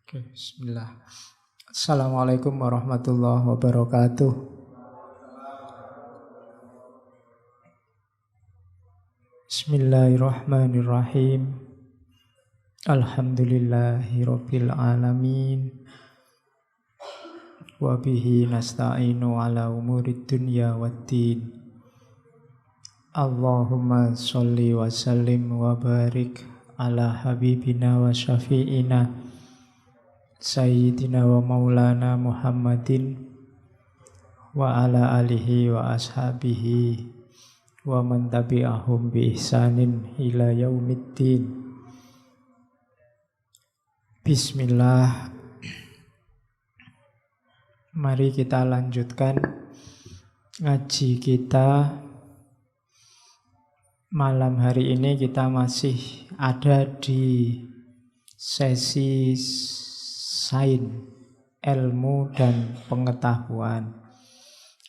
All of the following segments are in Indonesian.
Oke, bismillah. Assalamualaikum warahmatullahi wabarakatuh. Bismillahirrahmanirrahim. Alhamdulillahi rabbil alamin. Wa bihi nasta'inu ala umurid dunya waddin. Allahumma sholli wa sallim wa barik ala habibina wa syafi'ina Sayyidina wa maulana Muhammadin wa ala alihi wa ashabihi wa man tabi'ahum bi ihsanin ila yaumiddin. Bismillah. Mari kita lanjutkan ngaji kita. Malam hari ini kita masih ada di sesi sains, ilmu dan pengetahuan.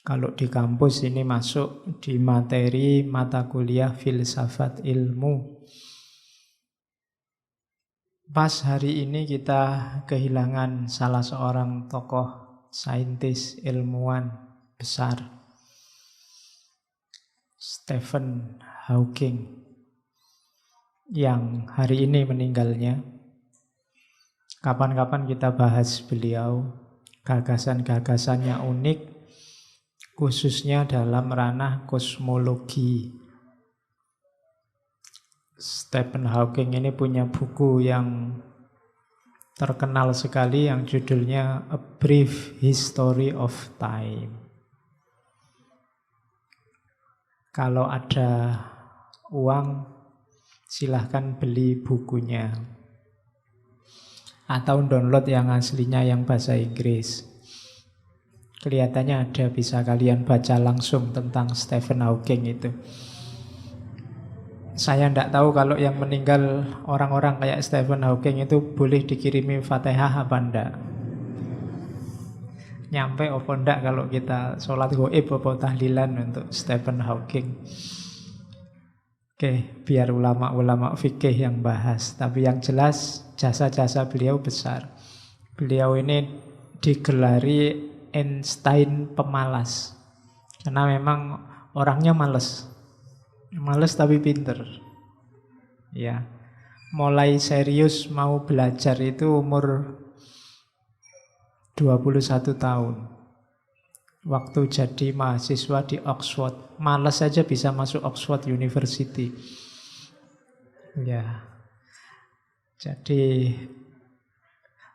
Kalau di kampus ini masuk di materi mata kuliah filsafat ilmu. Pas hari ini kita kehilangan salah seorang tokoh saintis ilmuwan besar, Stephen Hawking, yang hari ini meninggalnya. Kapan-kapan kita bahas beliau, gagasan-gagasannya unik, khususnya dalam ranah kosmologi. Stephen Hawking ini punya buku yang terkenal sekali yang judulnya A Brief History of Time. Kalau ada uang, silahkan beli bukunya. Atau download yang aslinya yang bahasa Inggris. Kelihatannya ada, bisa kalian baca langsung tentang Stephen Hawking itu. Saya tidak tahu kalau yang meninggal orang-orang kayak Stephen Hawking itu boleh dikirimi Fatihah apa enggak. Nyampe apa enggak kalau kita sholat goib apa tahlilan untuk Stephen Hawking. Oke, biar ulama-ulama fikih yang bahas. Tapi yang jelas jasa-jasa beliau besar. Beliau ini digelari Einstein pemalas. Karena memang orangnya males. Males tapi pinter. Ya. Mulai serius mau belajar itu umur 21 tahun. Waktu jadi mahasiswa di Oxford. Males saja bisa masuk Oxford University. Ya. Jadi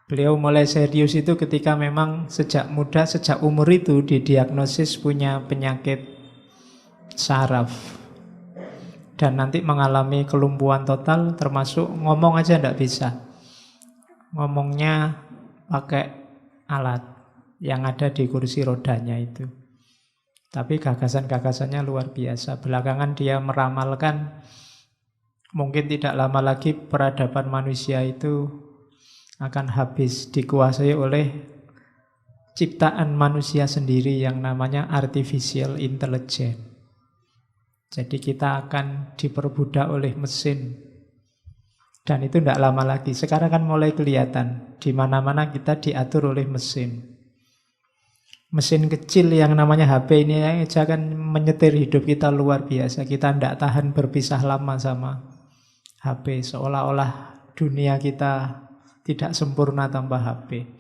beliau mulai serius itu ketika memang sejak muda, sejak umur itu didiagnosis punya penyakit saraf. Dan nanti mengalami kelumpuhan total, termasuk ngomong aja tidak bisa. Ngomongnya pakai alat yang ada di kursi rodanya itu. Tapi gagasan-gagasannya luar biasa. Belakangan dia meramalkan mungkin tidak lama lagi peradaban manusia itu akan habis, dikuasai oleh ciptaan manusia sendiri yang namanya artificial intelligence. Jadi kita akan diperbudak oleh mesin. Dan itu tidak lama lagi. Sekarang kan mulai kelihatan. Di mana-mana kita diatur oleh mesin. Mesin kecil yang namanya HP ini aja kan menyetir hidup kita luar biasa. Kita tidak tahan berpisah lama sama HP. Seolah-olah dunia kita tidak sempurna tanpa HP.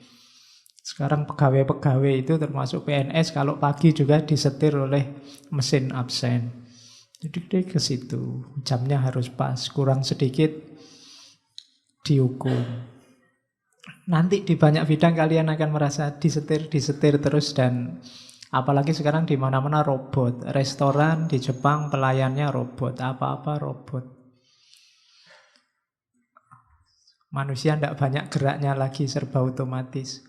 Sekarang pegawai-pegawai itu termasuk PNS kalau pagi juga disetir oleh mesin absen. Jadi ke situ, jamnya harus pas, kurang sedikit dihukum. Nanti di banyak bidang kalian akan merasa disetir terus, dan apalagi sekarang di mana-mana robot. Restoran di Jepang pelayannya robot, apa-apa robot. Manusia tidak banyak geraknya lagi, serba otomatis.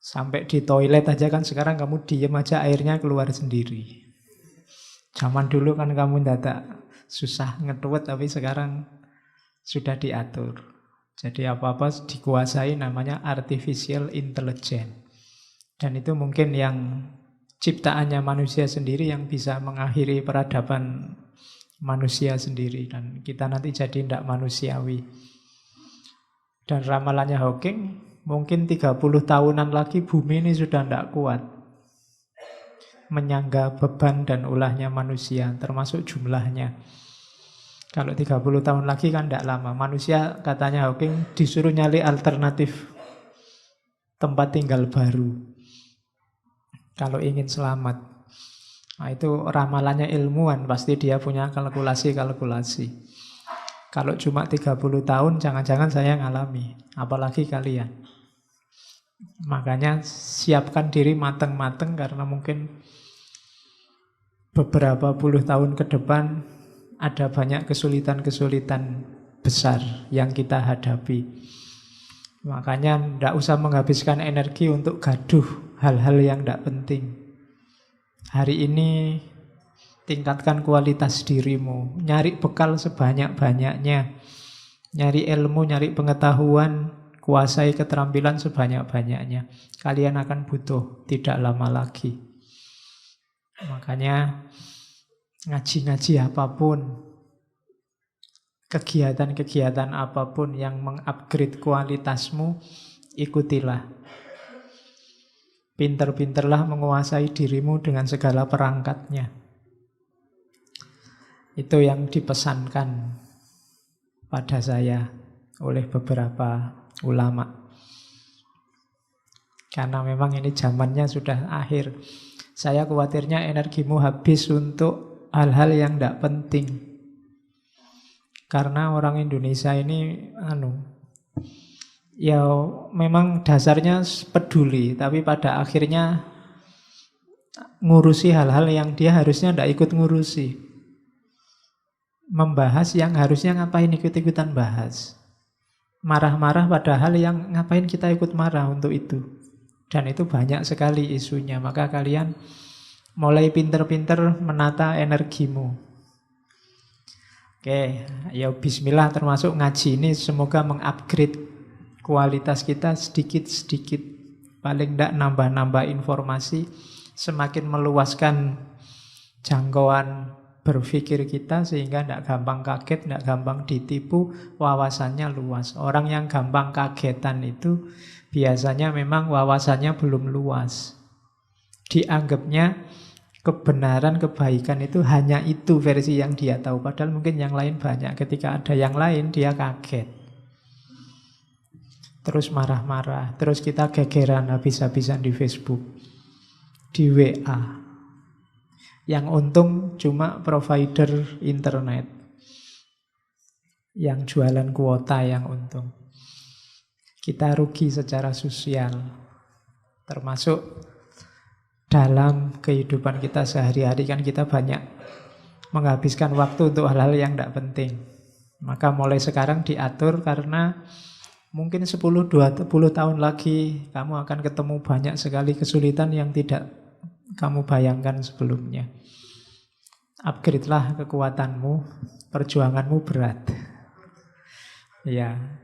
Sampai di toilet aja kan sekarang kamu diem aja airnya keluar sendiri. Zaman dulu kan kamu tidak susah ngetuwet, tapi sekarang sudah diatur. Jadi apa-apa dikuasai, namanya artificial intelligence. Dan itu mungkin yang ciptaannya manusia sendiri yang bisa mengakhiri peradaban manusia sendiri. Dan kita nanti jadi tidak manusiawi. Dan ramalannya Hawking, mungkin 30 tahunan lagi bumi ini sudah tidak kuat menyangga beban dan ulahnya manusia, termasuk jumlahnya. Kalau 30 tahun lagi kan tidak lama. Manusia, katanya Hawking, disuruh nyari alternatif tempat tinggal baru kalau ingin selamat. Nah, itu ramalannya ilmuwan, pasti dia punya kalkulasi-kalkulasi. Kalau cuma 30 tahun, jangan-jangan saya ngalami, apalagi kalian. Makanya siapkan diri mateng-mateng, karena mungkin beberapa puluh tahun ke depan ada banyak kesulitan-kesulitan besar yang kita hadapi. Makanya tidak usah menghabiskan energi untuk gaduh hal-hal yang tidak penting. Hari ini tingkatkan kualitas dirimu, nyari bekal sebanyak-banyaknya, nyari ilmu, nyari pengetahuan, kuasai keterampilan sebanyak-banyaknya. Kalian akan butuh tidak lama lagi. Makanya ngaji-ngaji apapun, kegiatan-kegiatan apapun yang mengupgrade kualitasmu, ikutilah. Pinter-pinterlah menguasai dirimu dengan segala perangkatnya. Itu yang dipesankan pada saya oleh beberapa ulama. Karena memang ini zamannya sudah akhir. Saya khawatirnya energimu habis untuk hal-hal yang tidak penting. Karena orang Indonesia ini ya memang dasarnya peduli, tapi pada akhirnya ngurusi hal-hal yang dia harusnya tidak ikut ngurusi. Membahas yang harusnya ngapain ikut-ikutan bahas. Marah-marah pada hal yang ngapain kita ikut marah untuk itu. Dan itu banyak sekali isunya. Maka kalian mulai pinter-pinter menata energimu. Oke, ya bismillah, termasuk ngaji ini semoga mengupgrade kualitas kita sedikit-sedikit. Paling tidak nambah-nambah informasi, semakin meluaskan jangkauan berpikir kita sehingga tidak gampang kaget, tidak gampang ditipu, wawasannya luas. Orang yang gampang kagetan itu biasanya memang wawasannya belum luas. Dianggapnya kebenaran, kebaikan itu hanya itu versi yang dia tahu. Padahal mungkin yang lain banyak. Ketika ada yang lain, dia kaget. Terus marah-marah. Terus kita gegeran habis-habisan di Facebook, di WA. Yang untung cuma provider internet. Yang jualan kuota yang untung. Kita rugi secara sosial. Termasuk dalam kehidupan kita sehari-hari kan kita banyak menghabiskan waktu untuk hal-hal yang tidak penting. Maka mulai sekarang diatur, karena mungkin 10-20 tahun lagi kamu akan ketemu banyak sekali kesulitan yang tidak kamu bayangkan sebelumnya. Upgrade-lah kekuatanmu, perjuanganmu berat. Ya.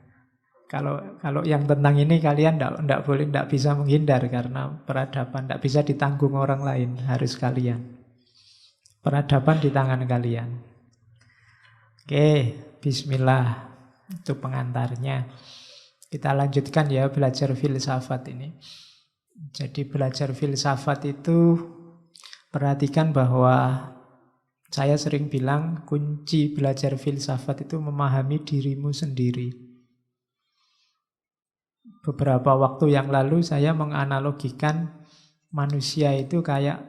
Kalau yang tentang ini kalian tidak bisa menghindar, karena peradaban tidak bisa ditanggung orang lain, harus kalian. Peradaban di tangan kalian. Oke, bismillah. Itu pengantarnya. Kita lanjutkan ya belajar filsafat ini. Jadi belajar filsafat itu, perhatikan bahwa saya sering bilang kunci belajar filsafat itu memahami dirimu sendiri. Beberapa waktu yang lalu saya menganalogikan manusia itu kayak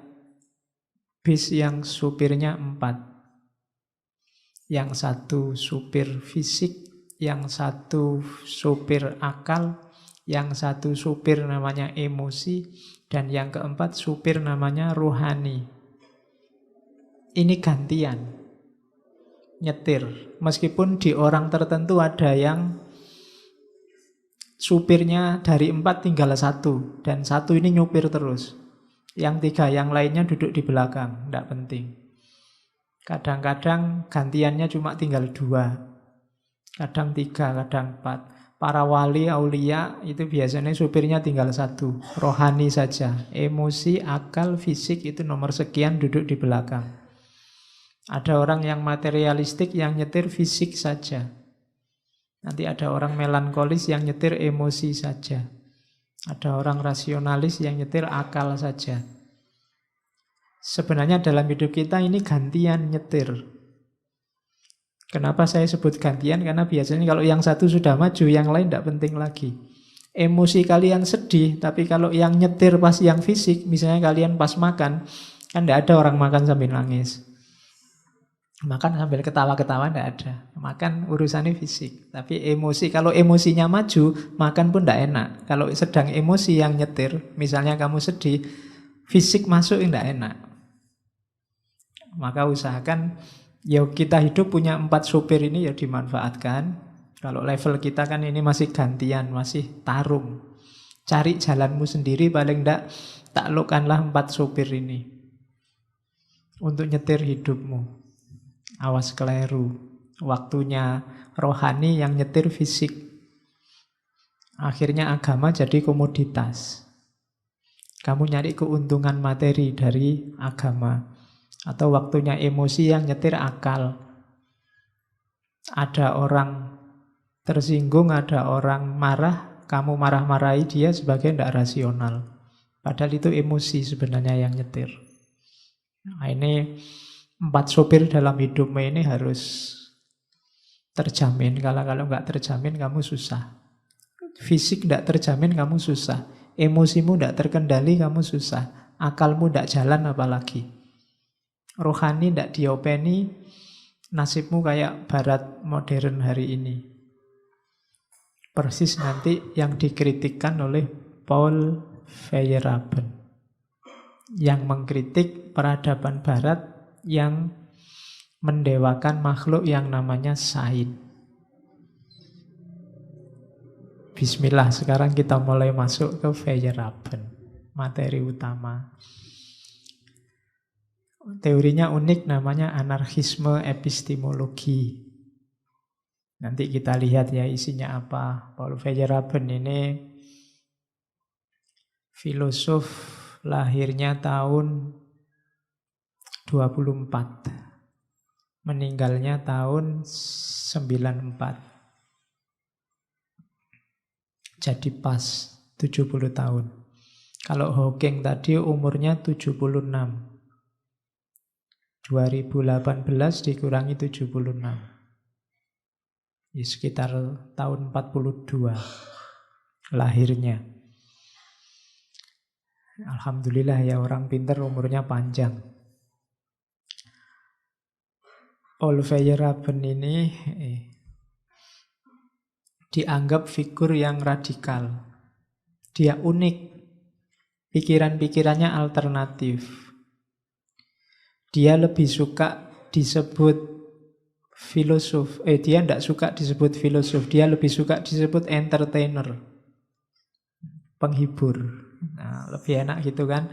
bis yang supirnya 4. Yang satu supir fisik, yang satu supir akal, yang satu supir namanya emosi, dan yang keempat supir namanya rohani. Ini gantian nyetir. Meskipun di orang tertentu ada yang supirnya dari 4 tinggal 1, dan 1 ini nyupir terus. Yang 3 yang lainnya duduk di belakang, tidak penting. Kadang-kadang gantiannya cuma tinggal 2, kadang 3, kadang 4. Para wali, aulia itu biasanya supirnya tinggal 1, rohani saja. Emosi, akal, fisik itu nomor sekian duduk di belakang. Ada orang yang materialistik yang nyetir fisik saja. Nanti ada orang melankolis yang nyetir emosi saja. Ada orang rasionalis yang nyetir akal saja. Sebenarnya dalam hidup kita ini gantian nyetir. Kenapa saya sebut gantian? Karena biasanya kalau yang satu sudah maju, yang lain tidak penting lagi. Emosi kalian sedih, tapi kalau yang nyetir pas yang fisik, misalnya kalian pas makan, kan tidak ada orang makan sambil nangis. Makan sambil ketawa-ketawa tidak ada. Makan urusannya fisik. Tapi emosi, kalau emosinya maju, makan pun tidak enak. Kalau sedang emosi yang nyetir, misalnya kamu sedih, fisik masuk tidak enak. Maka usahakan, ya kita hidup punya 4 sopir ini ya dimanfaatkan. Kalau level kita kan ini masih gantian, masih tarung. Cari jalanmu sendiri, paling tidak taklukkanlah 4 sopir ini. Untuk nyetir hidupmu. Awas keliru. Waktunya rohani yang nyetir fisik. Akhirnya agama jadi komoditas. Kamu nyari keuntungan materi dari agama. Atau waktunya emosi yang nyetir akal. Ada orang tersinggung, ada orang marah, kamu marah-marahi dia sebagai tidak rasional. Padahal itu emosi sebenarnya yang nyetir. Nah, ini 4 sopir dalam hidupmu ini harus terjamin. Kalau nggak terjamin kamu susah. Fisik tidak terjamin kamu susah. Emosimu tidak terkendali kamu susah. Akalmu tidak jalan apalagi. Rohani tidak diopeni, nasibmu kayak barat modern hari ini. Persis nanti yang dikritikkan oleh Paul Feyerabend, yang mengkritik peradaban barat yang mendewakan makhluk yang namanya sains. Bismillah, sekarang kita mulai masuk ke Feyerabend, materi utama. Teorinya unik, namanya anarkisme epistemologi. Nanti kita lihat ya isinya apa. Paul Feyerabend ini filosof, lahirnya tahun 24. Meninggalnya tahun 94. Jadi pas 70 tahun. Kalau Hawking tadi umurnya 76. 2018 dikurangi 76. Ya, sekitar tahun 42 lahirnya. Alhamdulillah ya, orang pintar umurnya panjang. Paul Feyerabend ini dianggap figur yang radikal. Dia unik. Pikiran-pikirannya alternatif. Dia lebih suka disebut filosof. Dia tidak suka disebut filosof. Dia lebih suka disebut entertainer. Penghibur. Nah, lebih enak gitu kan.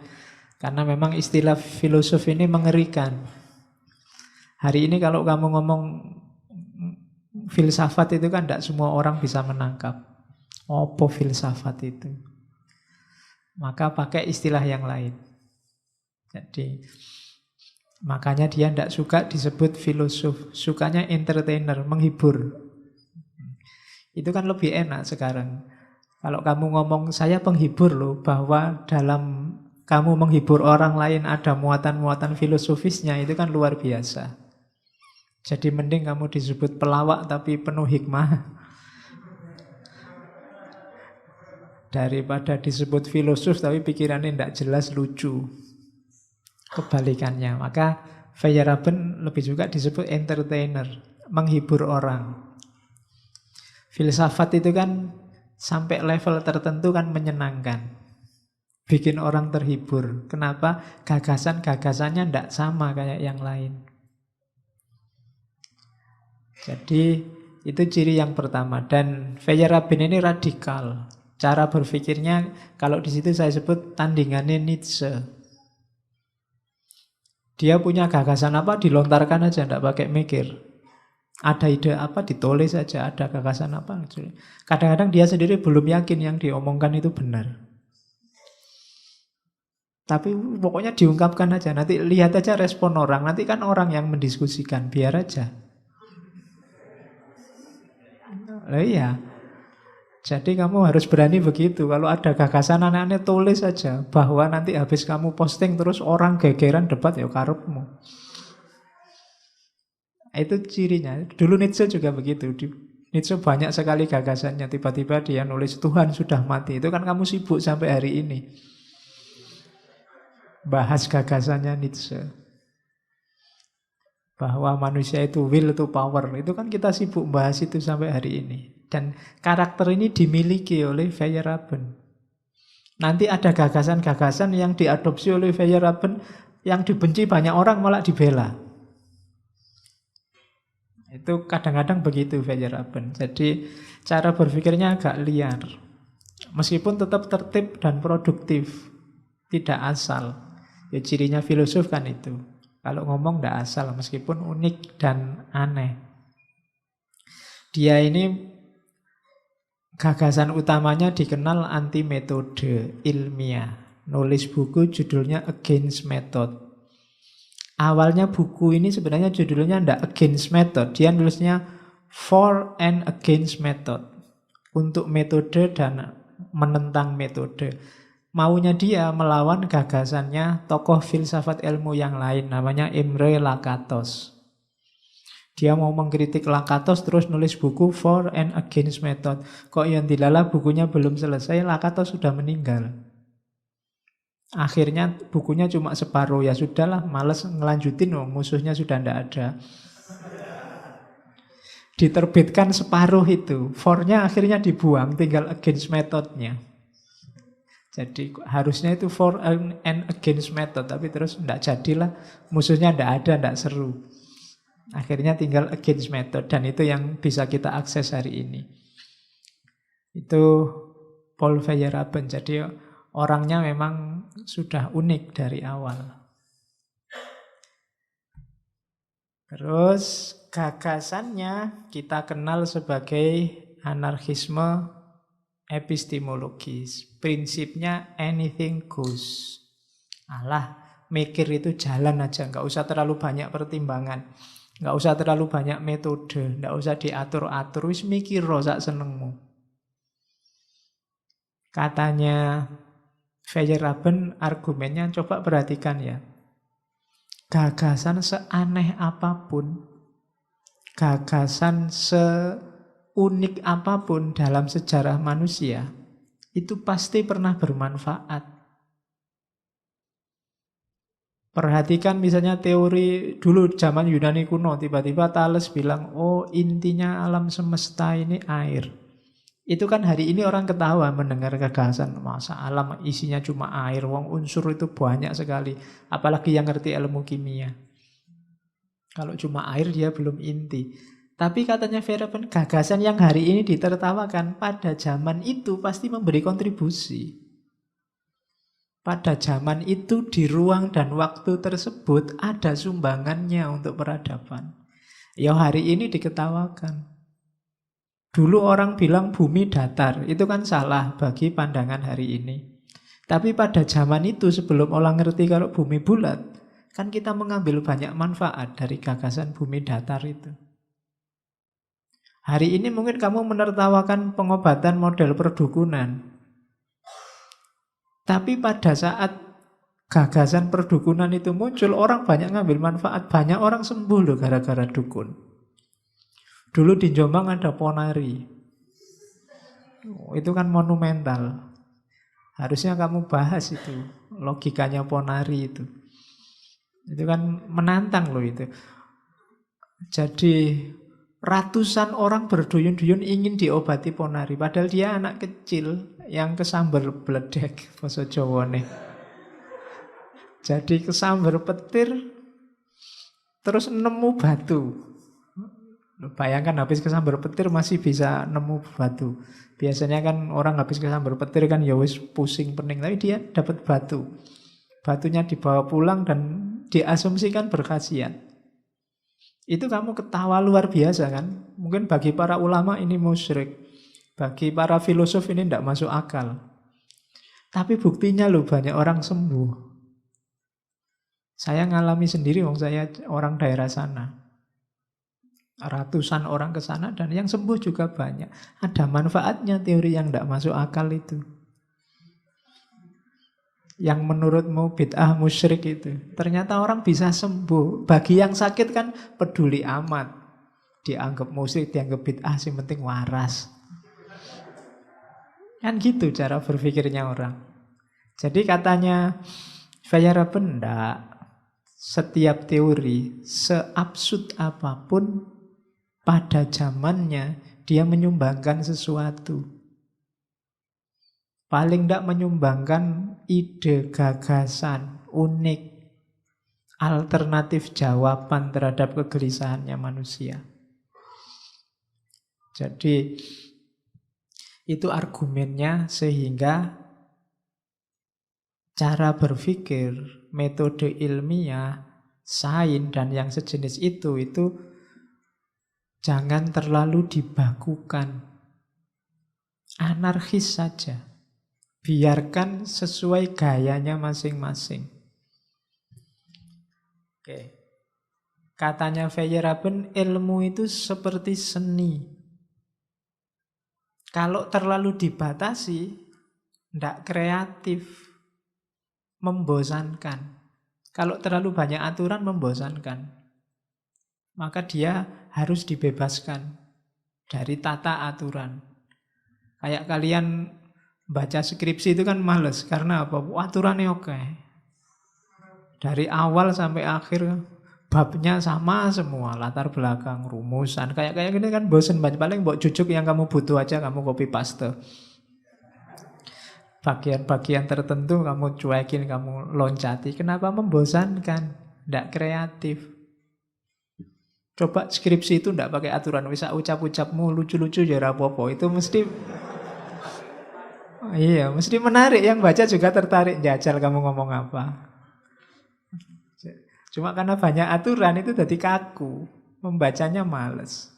Karena memang istilah filosof ini mengerikan. Hari ini kalau kamu ngomong filsafat itu kan tidak semua orang bisa menangkap. Apa filsafat itu? Maka pakai istilah yang lain. Jadi makanya dia tidak suka disebut filosof. Sukanya entertainer, menghibur. Itu kan lebih enak sekarang. Kalau kamu ngomong saya penghibur loh, bahwa dalam kamu menghibur orang lain ada muatan-muatan filosofisnya, itu kan luar biasa. Jadi mending kamu disebut pelawak tapi penuh hikmah daripada disebut filosof tapi pikirannya tidak jelas, lucu. Kebalikannya. Maka Feyerabend lebih suka disebut entertainer, menghibur orang. Filsafat itu kan sampai level tertentu kan menyenangkan, bikin orang terhibur. Kenapa? Gagasan-gagasannya tidak sama kayak yang lain. Jadi itu ciri yang pertama. Dan Feyerabend ini radikal. Cara berpikirnya, kalau di situ saya sebut tandingannya Nietzsche. Dia punya gagasan apa, dilontarkan aja, tidak pakai mikir. Ada ide apa, ditulis saja. Ada gagasan apa. Kadang-kadang dia sendiri belum yakin yang diomongkan itu benar. Tapi pokoknya diungkapkan aja. Nanti lihat aja respon orang. Nanti kan orang yang mendiskusikan, biar aja. Lah iya. Jadi kamu harus berani begitu. Kalau ada gagasan aneh-aneh tulis saja. Bahwa nanti habis kamu posting terus orang gegeran debat ya karepmu. Itu cirinya. Dulu Nietzsche juga begitu. Nietzsche banyak sekali gagasannya. Tiba-tiba dia nulis Tuhan sudah mati. Itu kan kamu sibuk sampai hari ini. Bahas gagasannya Nietzsche. Bahwa manusia itu will to power. Itu kan kita sibuk bahas itu sampai hari ini. Dan karakter ini dimiliki oleh Feyerabend. Nanti ada gagasan-gagasan yang diadopsi oleh Feyerabend yang dibenci banyak orang malah dibela. Itu kadang-kadang begitu Feyerabend. Jadi cara berpikirnya agak liar. Meskipun tetap tertib dan produktif. Tidak asal. Ya cirinya filosof kan itu. Kalau ngomong tidak asal meskipun unik dan aneh. Dia ini gagasan utamanya dikenal anti metode ilmiah. Nulis buku judulnya Against Method. Awalnya buku ini sebenarnya judulnya tidak Against Method. Dia nulisnya For and Against Method. Untuk metode dan menentang metode. Maunya dia melawan gagasannya tokoh filsafat ilmu yang lain. Namanya Imre Lakatos. Dia mau mengkritik Lakatos terus nulis buku For and Against Method. Kok yang dilala bukunya belum selesai, Lakatos sudah meninggal. Akhirnya bukunya cuma separuh. Ya sudahlah, males ngelanjutin, musuhnya sudah tidak ada. Diterbitkan separuh itu. For-nya akhirnya dibuang, tinggal Against Method-nya. Jadi harusnya itu For and Against Method. Tapi terus tidak jadilah, musuhnya tidak ada, tidak seru. Akhirnya tinggal Against Method. Dan itu yang bisa kita akses hari ini. Itu Paul Feyerabend. Jadi orangnya memang sudah unik dari awal. Terus gagasannya kita kenal sebagai anarkisme epistemologis. Prinsipnya anything goes. Alah, mikir itu jalan aja. Nggak usah terlalu banyak pertimbangan. Nggak usah terlalu banyak metode, nggak usah diatur-atur, wis mikir sak senengmu. Katanya Feyerabend, argumennya coba perhatikan ya. Gagasan seaneh apapun, gagasan seunik apapun dalam sejarah manusia, itu pasti pernah bermanfaat. Perhatikan misalnya teori dulu zaman Yunani kuno, tiba-tiba Thales bilang, oh intinya alam semesta ini air. Itu kan hari ini orang ketawa mendengar gagasan, masa alam isinya cuma air, wong unsur itu banyak sekali. Apalagi yang ngerti ilmu kimia. Kalau cuma air dia belum inti. Tapi katanya Feyerabend, gagasan yang hari ini ditertawakan pada zaman itu pasti memberi kontribusi. Pada zaman itu di ruang dan waktu tersebut ada sumbangannya untuk peradaban. Ya hari ini diketawakan. Dulu orang bilang bumi datar, itu kan salah bagi pandangan hari ini. Tapi pada zaman itu sebelum orang ngerti kalau bumi bulat, kan kita mengambil banyak manfaat dari gagasan bumi datar itu. Hari ini mungkin kamu menertawakan pengobatan model perdukunan. Tapi pada saat gagasan perdukunan itu muncul, orang banyak ngambil manfaat. Banyak orang sembuh loh gara-gara dukun. Dulu di Jombang ada ponari. Itu kan monumental. Harusnya kamu bahas itu. Logikanya ponari itu. Itu kan menantang loh itu. Jadi ratusan orang berduyun-duyun ingin diobati ponari. Padahal dia anak kecil yang kesambar bledek basa Jawane. Jadi kesambar petir terus nemu batu. Bayangkan habis kesambar petir masih bisa nemu batu. Biasanya kan orang habis kesambar petir kan ya wis pusing pening, tapi dia dapat batu. Batunya dibawa pulang dan diasumsikan berkhasiat. Itu kamu ketawa luar biasa kan? Mungkin bagi para ulama ini musyrik. Bagi para filosof ini tidak masuk akal. Tapi buktinya loh banyak orang sembuh. Saya ngalami sendiri, saya orang daerah sana. Ratusan orang ke sana dan yang sembuh juga banyak. Ada manfaatnya teori yang tidak masuk akal itu. Yang menurutmu bid'ah musyrik itu. Ternyata orang bisa sembuh. Bagi yang sakit kan peduli amat. Dianggap musyrik, dianggap bid'ah, sih penting waras. Kan gitu cara berpikirnya orang. Jadi katanya Feyerabend, enggak. Setiap teori, seabsurd apapun, pada zamannya dia menyumbangkan sesuatu. Paling tidak menyumbangkan ide, gagasan, unik, alternatif jawaban terhadap kegelisahannya manusia. Jadi itu argumennya sehingga cara berpikir, metode ilmiah, sains dan yang sejenis itu jangan terlalu dibakukan. Anarkis saja. Biarkan sesuai gayanya masing-masing. Oke. Katanya Feyerabend, ilmu itu seperti seni. Kalau terlalu dibatasi, tidak kreatif, membosankan. Kalau terlalu banyak aturan, membosankan. Maka dia harus dibebaskan dari tata aturan. Kayak kalian baca skripsi itu kan males. Karena apa? Aturannya oke. Dari awal sampai akhir babnya sama semua. Latar belakang, rumusan. Kayak gini kan bosen banget. Paling mbok jujuk yang kamu butuh aja kamu copy paste. Bagian-bagian tertentu kamu cuekin, kamu loncati. Kenapa membosankan? Tidak kreatif. Coba skripsi itu tidak pakai aturan. Bisa ucap-ucapmu lucu-lucu ya rapopo. Itu mesti... Iya, mesti menarik. Yang baca juga tertarik. Jajal kamu ngomong apa. Cuma karena banyak aturan itu jadi kaku. Membacanya males.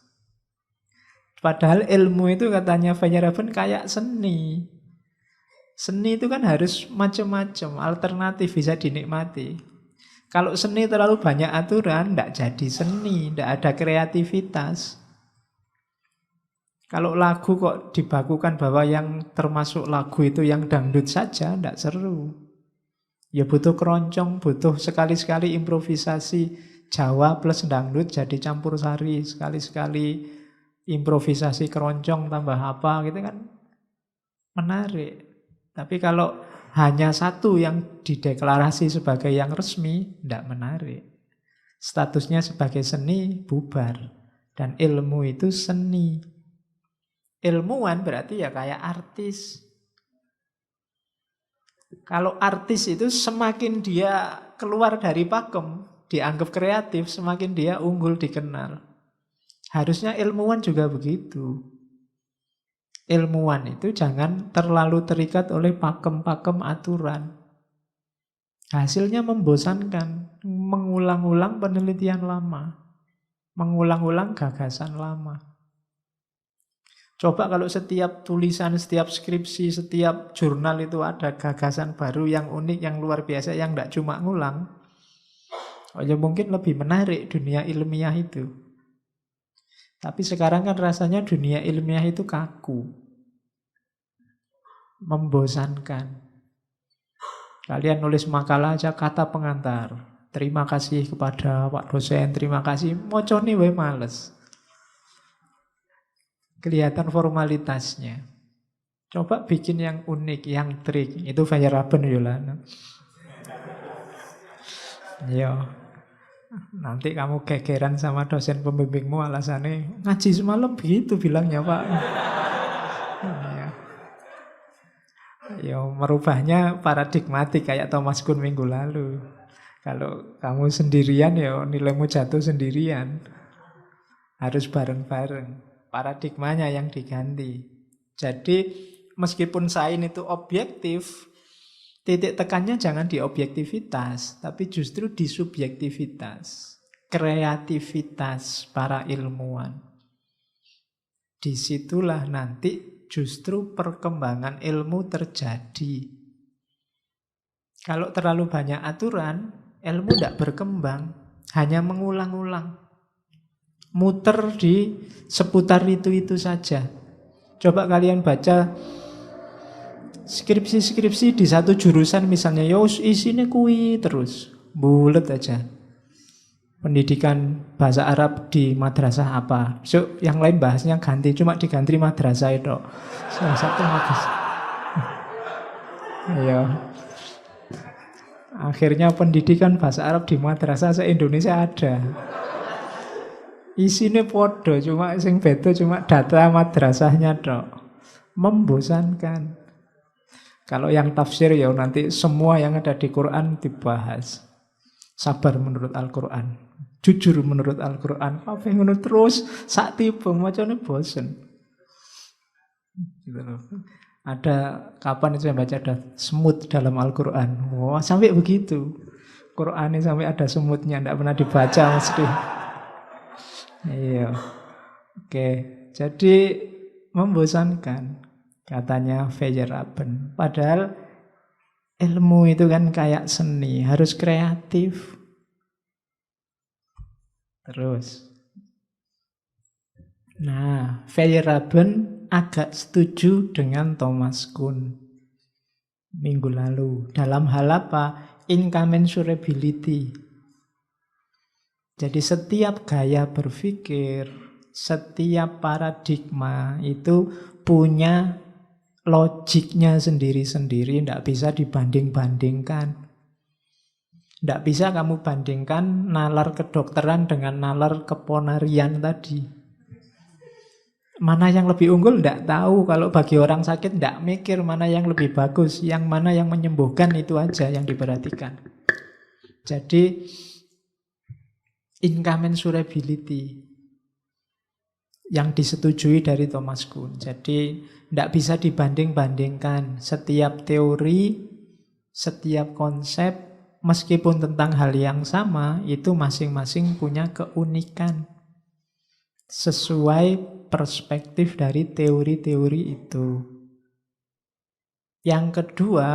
Padahal ilmu itu katanya Feyerabend kayak seni. Seni itu kan harus macam-macam. Alternatif bisa dinikmati. Kalau seni terlalu banyak aturan, tidak jadi seni. Tidak ada kreativitas. Kalau lagu kok dibakukan bahwa yang termasuk lagu itu yang dangdut saja, tidak seru. Ya butuh keroncong, butuh sekali-sekali improvisasi Jawa plus dangdut jadi campur sari. Sekali-sekali improvisasi keroncong tambah apa gitu kan menarik. Tapi kalau hanya satu yang dideklarasi sebagai yang resmi, tidak menarik. Statusnya sebagai seni bubar. Dan ilmu itu seni. Ilmuwan berarti ya kayak artis. Kalau artis itu semakin dia keluar dari pakem, dianggap kreatif, semakin dia unggul dikenal. Harusnya ilmuwan juga begitu. Ilmuwan itu jangan terlalu terikat oleh pakem-pakem aturan. Hasilnya membosankan, mengulang-ulang penelitian lama, mengulang-ulang gagasan lama. Coba kalau setiap tulisan, setiap skripsi, setiap jurnal itu ada gagasan baru yang unik, yang luar biasa, yang tidak cuma ngulang. Oh ya mungkin lebih menarik dunia ilmiah itu. Tapi sekarang kan rasanya dunia ilmiah itu kaku. Membosankan. Kalian nulis makalah aja kata pengantar. Terima kasih kepada Pak dosen, terima kasih. Moconi wae males. Kelihatan formalitasnya. Coba bikin yang unik, yang trik. Itu Feyerabend Yolanda. Yo. Nanti kamu gegeran sama dosen pembimbingmu alasannya ngaji semalam begitu bilangnya Pak. Ya, merubahnya paradigmatik kayak Thomas Kuhn minggu lalu. Kalau kamu sendirian ya nilaimu jatuh sendirian. Harus bareng-bareng. Paradigmanya yang diganti. Jadi meskipun sains itu objektif, titik tekannya jangan di objektivitas, tapi justru di subjektivitas, kreativitas para ilmuwan. Disitulah nanti justru perkembangan ilmu terjadi. Kalau terlalu banyak aturan, ilmu tidak berkembang, hanya mengulang-ulang. muter di seputar itu saja. Coba kalian baca skripsi-skripsi di satu jurusan misalnya, ya isinya kui terus, bulet aja. Pendidikan bahasa Arab di madrasah apa? So, yang lain bahasnya ganti, cuma diganti madrasah itu. Salah satu madrasah. Ya. Akhirnya pendidikan bahasa Arab di madrasah se-Indonesia ada. Isinya podo, cuma sing beda cuma data madrasahnya tok. Membosankan. Kalau yang tafsir ya nanti semua yang ada di Quran dibahas. Sabar menurut Al-Quran, jujur menurut Al-Quran. Apa yang menurut terus sak tipe macamnya bosen. Gitu loh. Ada kapan itu saya baca ada semut dalam Al-Quran. Wah, sampai begitu. Qurannya sampai ada semutnya, tidak pernah dibaca mesti. Iya. Oke, jadi membosankan katanya Feyerabend. Padahal ilmu itu kan kayak seni, harus kreatif. Terus. Nah, Feyerabend agak setuju dengan Thomas Kuhn minggu lalu. Dalam hal apa? Incommensurability. Jadi setiap gaya berpikir, setiap paradigma itu punya logiknya sendiri-sendiri, tidak bisa dibanding-bandingkan. Tidak bisa kamu bandingkan nalar kedokteran dengan nalar keponarian tadi. Mana yang lebih unggul tidak tahu. Kalau bagi orang sakit tidak mikir mana yang lebih bagus, yang mana yang menyembuhkan, itu aja yang diperhatikan. Jadi incommensurability yang disetujui dari Thomas Kuhn. Jadi tidak bisa dibanding-bandingkan. Setiap teori, setiap konsep, meskipun tentang hal yang sama, itu masing-masing punya keunikan sesuai perspektif dari teori-teori itu. Yang kedua,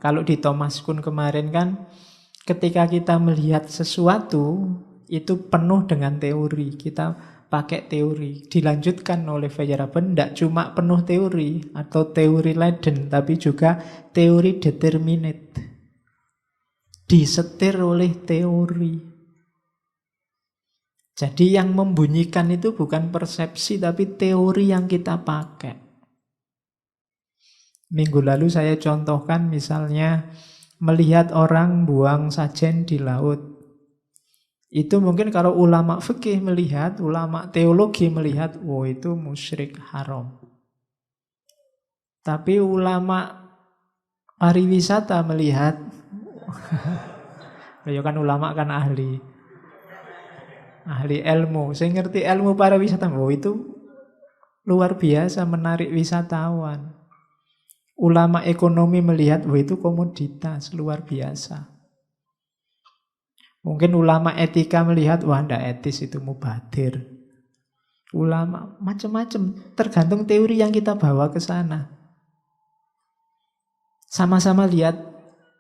kalau di Thomas Kuhn kemarin kan, ketika kita melihat sesuatu, itu penuh dengan teori. Kita pakai teori. Dilanjutkan oleh Feyerabend, tidak cuma penuh teori atau teori laden, tapi juga teori determinate. Disetir oleh teori. Jadi yang membunyikan itu bukan persepsi, tapi teori yang kita pakai. Minggu lalu saya contohkan misalnya melihat orang buang sajen di laut. Itu mungkin kalau ulama fikih melihat, ulama teologi melihat, oh itu musyrik haram. Tapi ulama pariwisata melihat, ya kan ulama kan ahli ilmu. Saya ngerti ilmu pariwisata, oh itu luar biasa menarik wisatawan. Ulama ekonomi melihat, oh itu komoditas luar biasa. Mungkin ulama etika melihat, wah ndak etis itu mubadir. Ulama macam-macam, tergantung teori yang kita bawa ke sana. Sama-sama lihat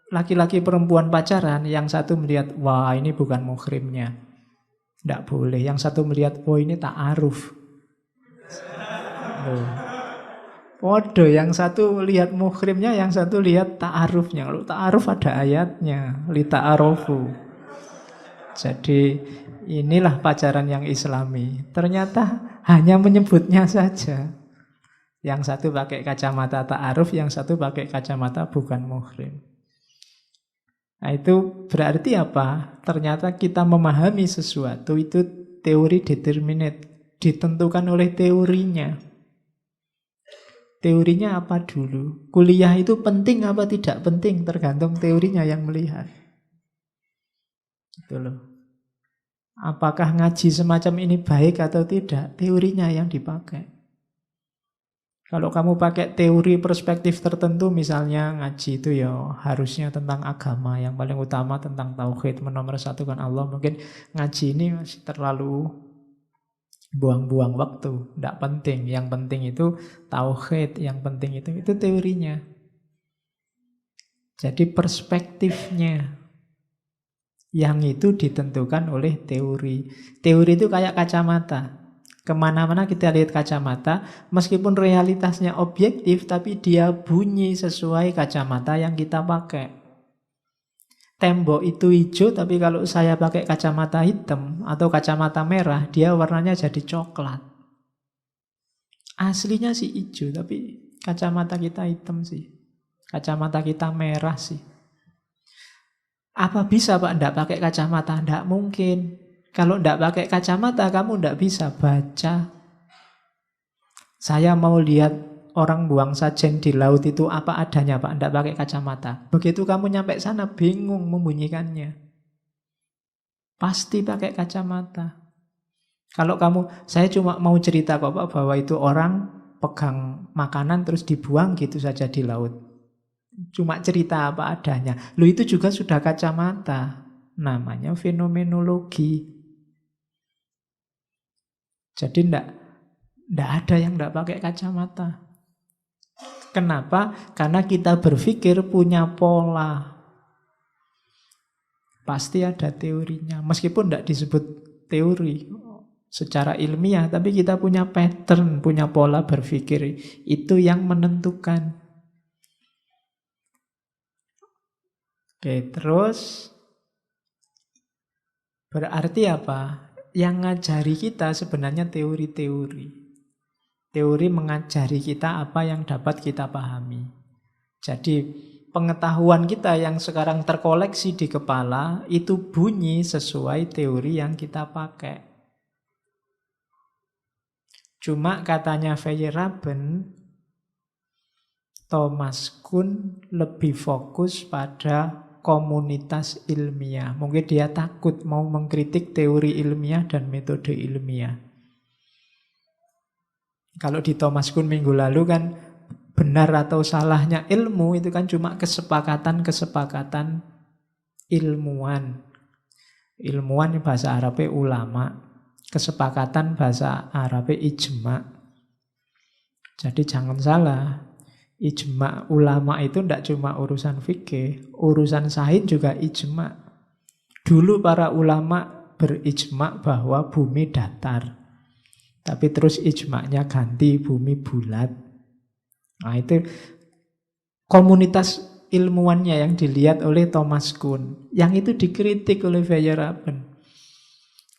laki-laki perempuan pacaran, yang satu melihat, wah ini bukan muhrimnya, ndak boleh. Yang satu melihat, wah ini ta'aruf. Podo, yang satu lihat muhrimnya, yang satu lihat ta'arufnya. Kalau ta'aruf ada ayatnya, li ta'arufu. Jadi inilah pacaran yang islami. Ternyata hanya menyebutnya saja. Yang satu pakai kacamata ta'aruf, yang satu pakai kacamata bukan muhrim. Nah itu berarti apa? Ternyata kita memahami sesuatu itu teori determinate. Ditentukan oleh teorinya. Teorinya apa dulu? Kuliah itu penting apa tidak penting? Tergantung teorinya yang melihat. Gitu loh. Apakah ngaji semacam ini baik atau tidak? Teorinya yang dipakai. Kalau kamu pakai teori perspektif tertentu, misalnya ngaji itu ya harusnya tentang agama, yang paling utama tentang tauhid, menomorsatukan Allah. Mungkin ngaji ini masih terlalu buang-buang waktu, tidak penting. Yang penting itu tauhid, yang penting itu teorinya. Jadi perspektifnya. Yang itu ditentukan oleh teori. Teori itu kayak kacamata. Kemana-mana kita lihat kacamata, meskipun realitasnya objektif, tapi dia bunyi sesuai kacamata yang kita pakai. Tembok itu hijau, tapi kalau saya pakai kacamata hitam atau kacamata merah, dia warnanya jadi coklat. Aslinya sih hijau, tapi kacamata kita hitam sih. Kacamata kita merah sih. Apa bisa Pak enggak pakai kacamata? Enggak mungkin. Kalau enggak pakai kacamata, kamu enggak bisa baca. Saya mau lihat orang buang sajen di laut itu apa adanya Pak, enggak pakai kacamata. Begitu kamu nyampe sana, bingung membunyikannya. Pasti pakai kacamata. Kalau kamu, saya cuma mau cerita kok Pak, bahwa itu orang pegang makanan terus dibuang gitu saja di laut. Cuma cerita apa adanya. Loh itu juga sudah kacamata. Namanya fenomenologi. Jadi ndak ada yang ndak pakai kacamata. Kenapa? Karena kita berpikir punya pola. Pasti ada teorinya. Meskipun ndak disebut teori secara ilmiah, tapi kita punya pattern, punya pola berpikir. Itu yang menentukan. Oke, terus berarti apa? Yang ngajari kita sebenarnya teori-teori. Teori mengajari kita apa yang dapat kita pahami. Jadi pengetahuan kita yang sekarang terkoleksi di kepala itu bunyi sesuai teori yang kita pakai. Cuma katanya Feyerabend, Thomas Kuhn lebih fokus pada komunitas ilmiah. Mungkin dia takut mau mengkritik teori ilmiah dan metode ilmiah. Kalau di Thomas Kuhn minggu lalu kan benar atau salahnya ilmu itu kan cuma kesepakatan-kesepakatan ilmuwan. Ilmuwan bahasa Arabnya ulama. Kesepakatan bahasa Arabnya ijma. Jadi jangan salah. Ijma ulama itu tidak cuma urusan fikih, urusan sains juga ijma. Dulu para ulama berijma bahwa bumi datar. Tapi terus ijma'nya ganti bumi bulat. Nah itu komunitas ilmuwannya yang dilihat oleh Thomas Kuhn. Yang itu dikritik oleh Feyerabend.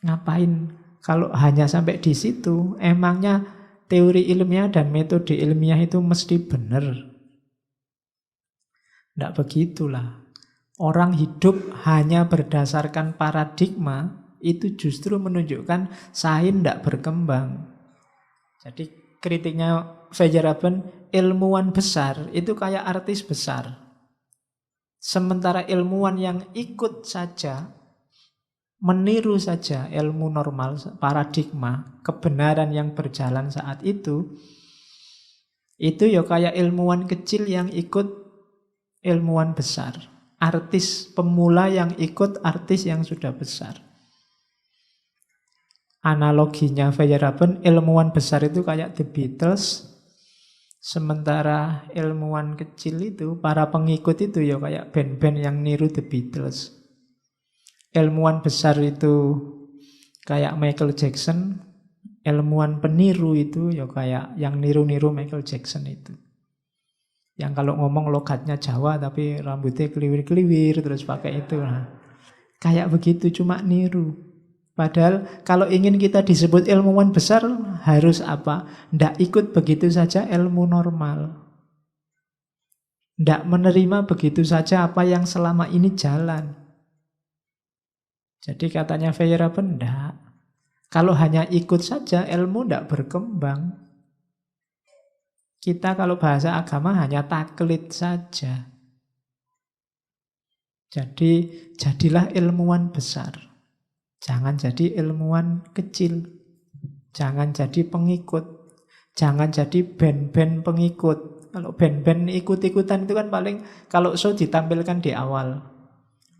Ngapain kalau hanya sampai di situ? Emangnya teori ilmiah dan metode ilmiah itu mesti benar? Tidak begitulah. Orang hidup hanya berdasarkan paradigma, itu justru menunjukkan sains tidak berkembang. Jadi kritiknya Feyerabend, ilmuwan besar itu kayak artis besar. Sementara ilmuwan yang ikut saja, meniru saja ilmu normal, paradigma, kebenaran yang berjalan saat itu ya kayak ilmuwan kecil yang ikut ilmuwan besar. Artis pemula yang ikut artis yang sudah besar. Analoginya Feyerabend, ilmuwan besar itu kayak The Beatles, sementara ilmuwan kecil itu, para pengikut itu ya kayak band-band yang niru The Beatles. Ilmuwan besar itu kayak Michael Jackson, ilmuwan peniru itu ya kayak yang niru-niru Michael Jackson itu. Yang kalau ngomong logatnya Jawa tapi rambutnya keliwir-keliwir terus pakai itu. Nah, kayak begitu cuma niru. Padahal kalau ingin kita disebut ilmuwan besar harus apa? Ndak ikut begitu saja ilmu normal. Ndak menerima begitu saja apa yang selama ini jalan. Jadi katanya Feyerabend, enggak. Kalau hanya ikut saja, ilmu enggak berkembang. Kita kalau bahasa agama hanya taklid saja. Jadi, jadilah ilmuwan besar. Jangan jadi ilmuwan kecil. Jangan jadi pengikut. Jangan jadi band-band pengikut. Kalau band-band ikut-ikutan itu kan paling, kalau show ditampilkan di awal.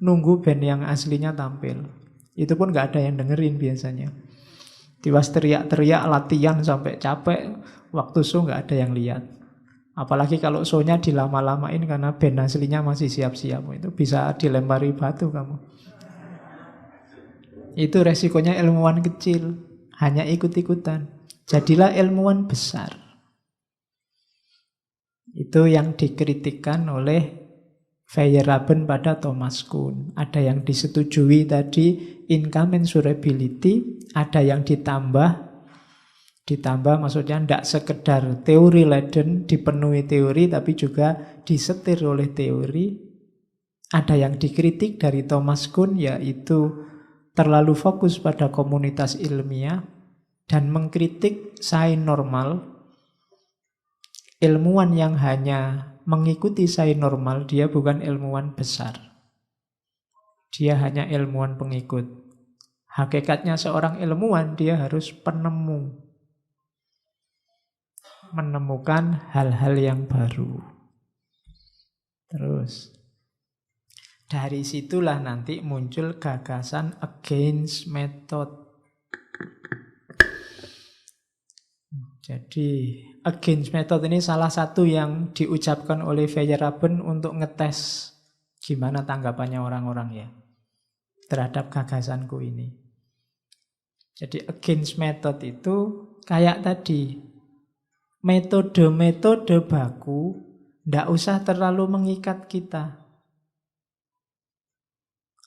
Nunggu band yang aslinya tampil. Itu pun gak ada yang dengerin biasanya. Tiwas teriak-teriak latihan sampai capek. Waktu show gak ada yang lihat. Apalagi kalau show-nya dilama-lamain karena band aslinya masih siap-siap. Itu bisa dilempari batu kamu. Itu resikonya ilmuwan kecil, hanya ikut-ikutan. Jadilah ilmuwan besar. Itu yang dikritikkan oleh Feyerabend pada Thomas Kuhn. Ada yang disetujui tadi, incommensurability, ada yang ditambah maksudnya tidak sekedar teori Leiden dipenuhi teori, tapi juga disetir oleh teori. Ada yang dikritik dari Thomas Kuhn, yaitu terlalu fokus pada komunitas ilmiah dan mengkritik sains normal. Ilmuwan yang hanya mengikuti sains normal, dia bukan ilmuwan besar. Dia hanya ilmuwan pengikut. Hakikatnya seorang ilmuwan, dia harus penemu. Menemukan hal-hal yang baru. Terus dari situlah nanti muncul gagasan against method. Jadi against method ini salah satu yang diucapkan oleh Feyerabend untuk ngetes gimana tanggapannya orang-orang ya terhadap gagasanku ini. Jadi against method itu kayak tadi, metode-metode baku ndak usah terlalu mengikat kita.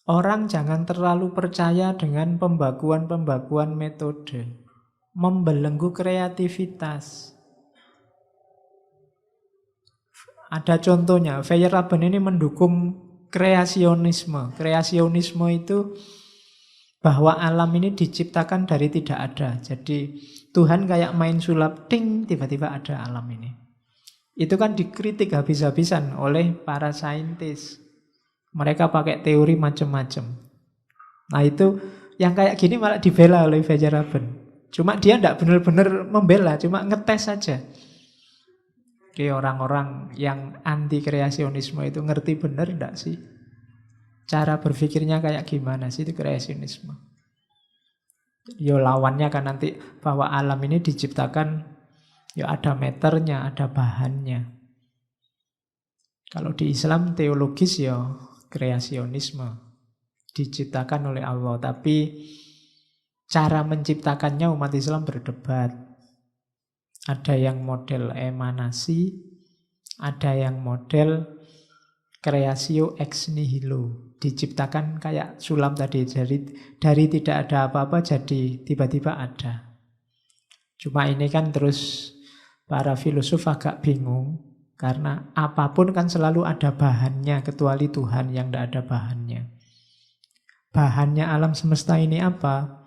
Orang jangan terlalu percaya dengan pembakuan-pembakuan metode. Membelenggu kreativitas. Ada contohnya, Feyerabend ini mendukung kreasionisme. Kreasionisme itu bahwa alam ini diciptakan dari tidak ada. Jadi Tuhan kayak main sulap, ting, tiba-tiba ada alam ini. Itu kan dikritik habis-habisan oleh para saintis. Mereka pakai teori macam-macam. Nah itu yang kayak gini malah dibela oleh Feyerabend. Cuma dia tidak benar-benar membela, cuma ngetes saja. Oke, orang-orang yang anti kreasionisme itu ngerti benar tidak sih? Cara berpikirnya kayak gimana sih itu kreasionisme? Yo lawannya kan nanti bahwa alam ini diciptakan, yo ada meternya, ada bahannya. Kalau di Islam teologis yo kreasionisme diciptakan oleh Allah, tapi cara menciptakannya umat Islam berdebat. Ada yang model emanasi, ada yang model creatio ex nihilo, diciptakan kayak sulam tadi, dari tidak ada apa-apa jadi tiba-tiba ada. Cuma ini kan terus para filosof agak bingung. Karena apapun kan selalu ada bahannya, kecuali Tuhan yang tidak ada bahannya. Bahannya alam semesta ini apa?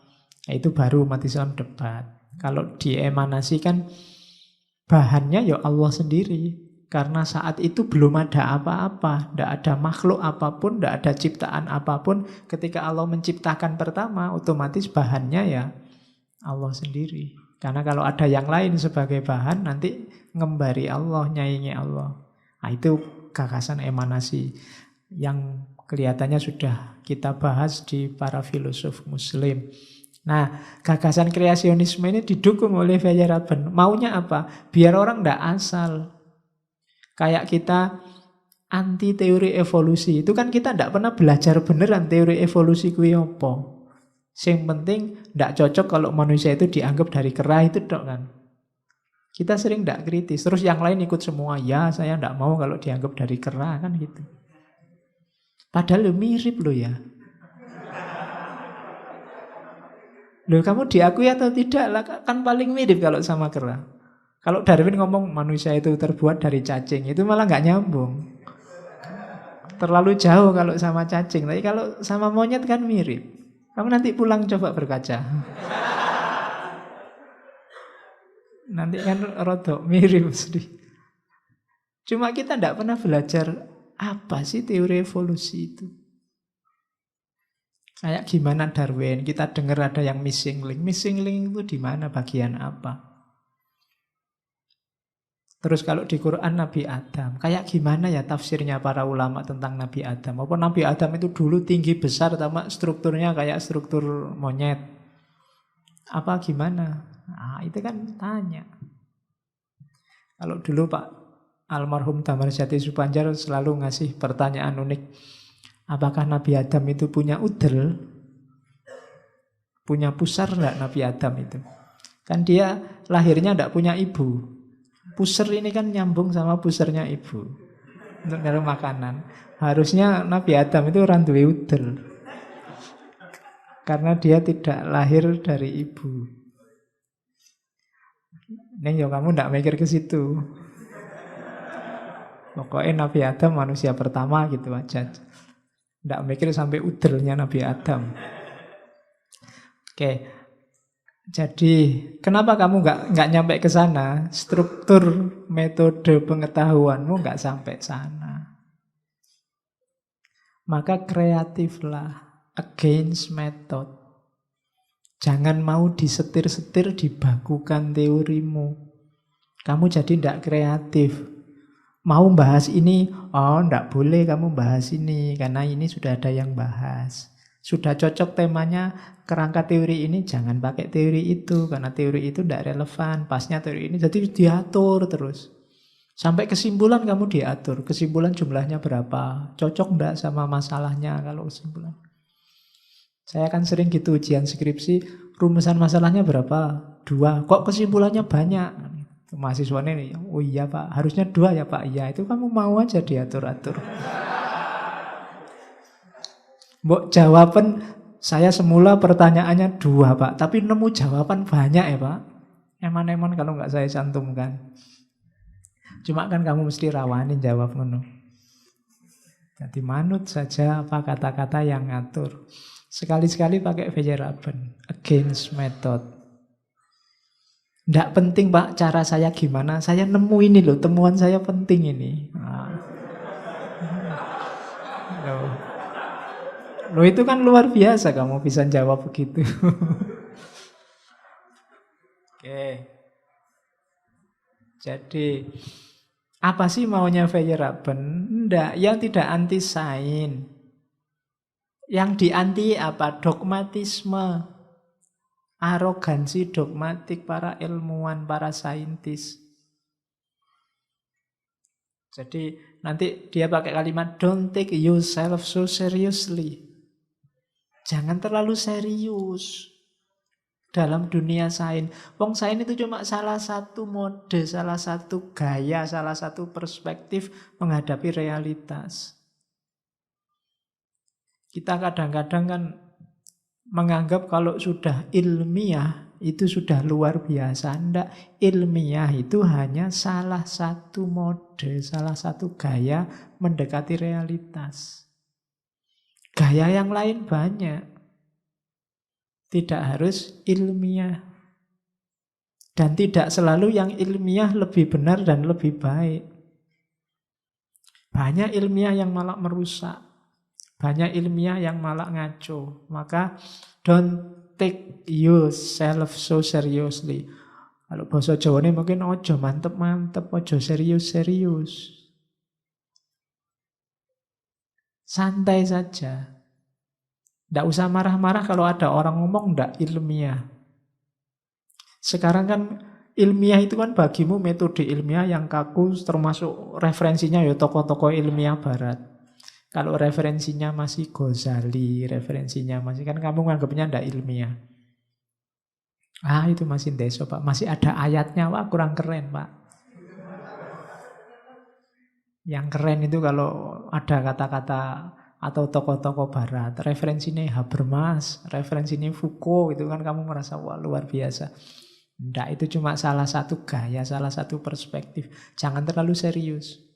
Itu baru umat Islam debat. Kalau diemanasi kan bahannya ya Allah sendiri. Karena saat itu belum ada apa-apa, tidak ada makhluk apapun, tidak ada ciptaan apapun. Ketika Allah menciptakan pertama, otomatis bahannya ya Allah sendiri. Karena kalau ada yang lain sebagai bahan, nanti ngembari Allah, nyaingi Allah. Nah, itu gagasan emanasi yang kelihatannya sudah kita bahas di para filosof Muslim. Nah, gagasan kreasionisme ini didukung oleh Feyerabend. Maunya apa? Biar orang tidak asal. Kayak kita anti teori evolusi. Itu kan kita tidak pernah belajar beneran teori evolusi kuwi apa. Yang penting tidak cocok kalau manusia itu dianggap dari kera itu dok kan. Kita sering tidak kritis. Terus yang lain ikut semua. Ya saya tidak mau kalau dianggap dari kera kan gitu. Padahal mirip loh ya. Loh kamu diakui atau tidak lah, kan paling mirip kalau sama kera. Kalau Darwin ngomong manusia itu terbuat dari cacing, itu malah nggak nyambung. Terlalu jauh kalau sama cacing. Tapi kalau sama monyet kan mirip. Kamu nanti pulang coba berkaca. Nanti kan rodok mirip sedih. Cuma kita tidak pernah belajar apa sih teori evolusi itu. Kayak gimana Darwin, kita dengar ada yang missing link. Missing link itu di mana, bagian apa? Terus kalau di Quran Nabi Adam, kayak gimana ya tafsirnya para ulama tentang Nabi Adam? Apa Nabi Adam itu dulu tinggi besar, sama strukturnya kayak struktur monyet? Apa gimana? Nah, itu kan tanya. Kalau dulu Pak almarhum Damarsjati Supanjar selalu ngasih pertanyaan unik. Apakah Nabi Adam itu punya udel? Punya pusar enggak Nabi Adam itu? Kan dia lahirnya enggak punya ibu. Pusar ini kan nyambung sama pusarnya ibu untuk nyari makanan. Harusnya Nabi Adam itu orang duwe udel. Karena dia tidak lahir dari ibu. Neng yo kamu ndak mikir ke situ. Pokoknya Nabi Adam manusia pertama gitu aja. Ndak mikir sampai udelnya Nabi Adam. Oke. Jadi kenapa kamu nggak nyampe ke sana? Struktur metode pengetahuanmu nggak sampai sana. Maka kreatiflah, against method. Jangan mau disetir-setir, dibakukan teorimu. Kamu jadi tidak kreatif. Mau bahas ini, oh tidak boleh kamu bahas ini, karena ini sudah ada yang bahas. Sudah cocok temanya, kerangka teori ini, jangan pakai teori itu, karena teori itu tidak relevan. Pasnya teori ini, jadi diatur terus. Sampai kesimpulan kamu diatur. Kesimpulan jumlahnya berapa, cocok tidak sama masalahnya kalau kesimpulan. Saya kan sering gitu ujian skripsi, rumusan masalahnya berapa? 2. Kok kesimpulannya banyak? Mahasiswanya nih, oh iya Pak, harusnya 2 ya Pak. Iya, itu kamu mau aja diatur-atur. Mbok jawaban saya semula pertanyaannya 2 Pak, tapi nemu jawaban banyak ya Pak. Eman-eman kalau nggak saya cantumkan. Cuma kan kamu mesti rawanin jawab ngono. Jadi manut saja apa kata-kata yang ngatur. Sekali-sekali pakai Feyerabend, against method. Tidak penting Pak cara saya gimana, saya nemu ini loh, temuan saya penting ini. Loh itu kan luar biasa kamu bisa jawab begitu. Oke. Jadi apa sih maunya Feyerabend? Tidak anti sains. Yang dianti apa? Dogmatisme, arogansi dogmatik para ilmuwan, para saintis. Jadi nanti dia pakai kalimat don't take yourself so seriously. Jangan terlalu serius dalam dunia sains. Wong sains itu cuma salah satu mode, salah satu gaya, salah satu perspektif menghadapi realitas. Kita kadang-kadang kan menganggap kalau sudah ilmiah itu sudah luar biasa. Tidak, ilmiah itu hanya salah satu mode, salah satu gaya mendekati realitas. Gaya yang lain banyak. Tidak harus ilmiah. Dan tidak selalu yang ilmiah lebih benar dan lebih baik. Banyak ilmiah yang malah merusak. Banyak ilmiah yang malah ngaco. Maka don't take yourself so seriously. Kalau bahasa Jawa ini mungkin ojo mantep-mantep, ojo serius-serius. Santai saja. Tidak usah marah-marah kalau ada orang ngomong tidak ilmiah. Sekarang kan ilmiah itu kan bagimu metode ilmiah yang kaku, termasuk referensinya ya tokoh-tokoh ilmiah barat. Kalau referensinya masih Ghazali, referensinya masih, kan kamu nganggapnya tidak ilmiah. Itu masih deso Pak, masih ada ayatnya, wah kurang keren Pak. Yang keren itu kalau ada kata-kata atau tokoh-tokoh barat, referensinya Habermas, referensinya Foucault, itu kan kamu merasa wah luar biasa. Tidak, itu cuma salah satu gaya, salah satu perspektif. Jangan terlalu serius.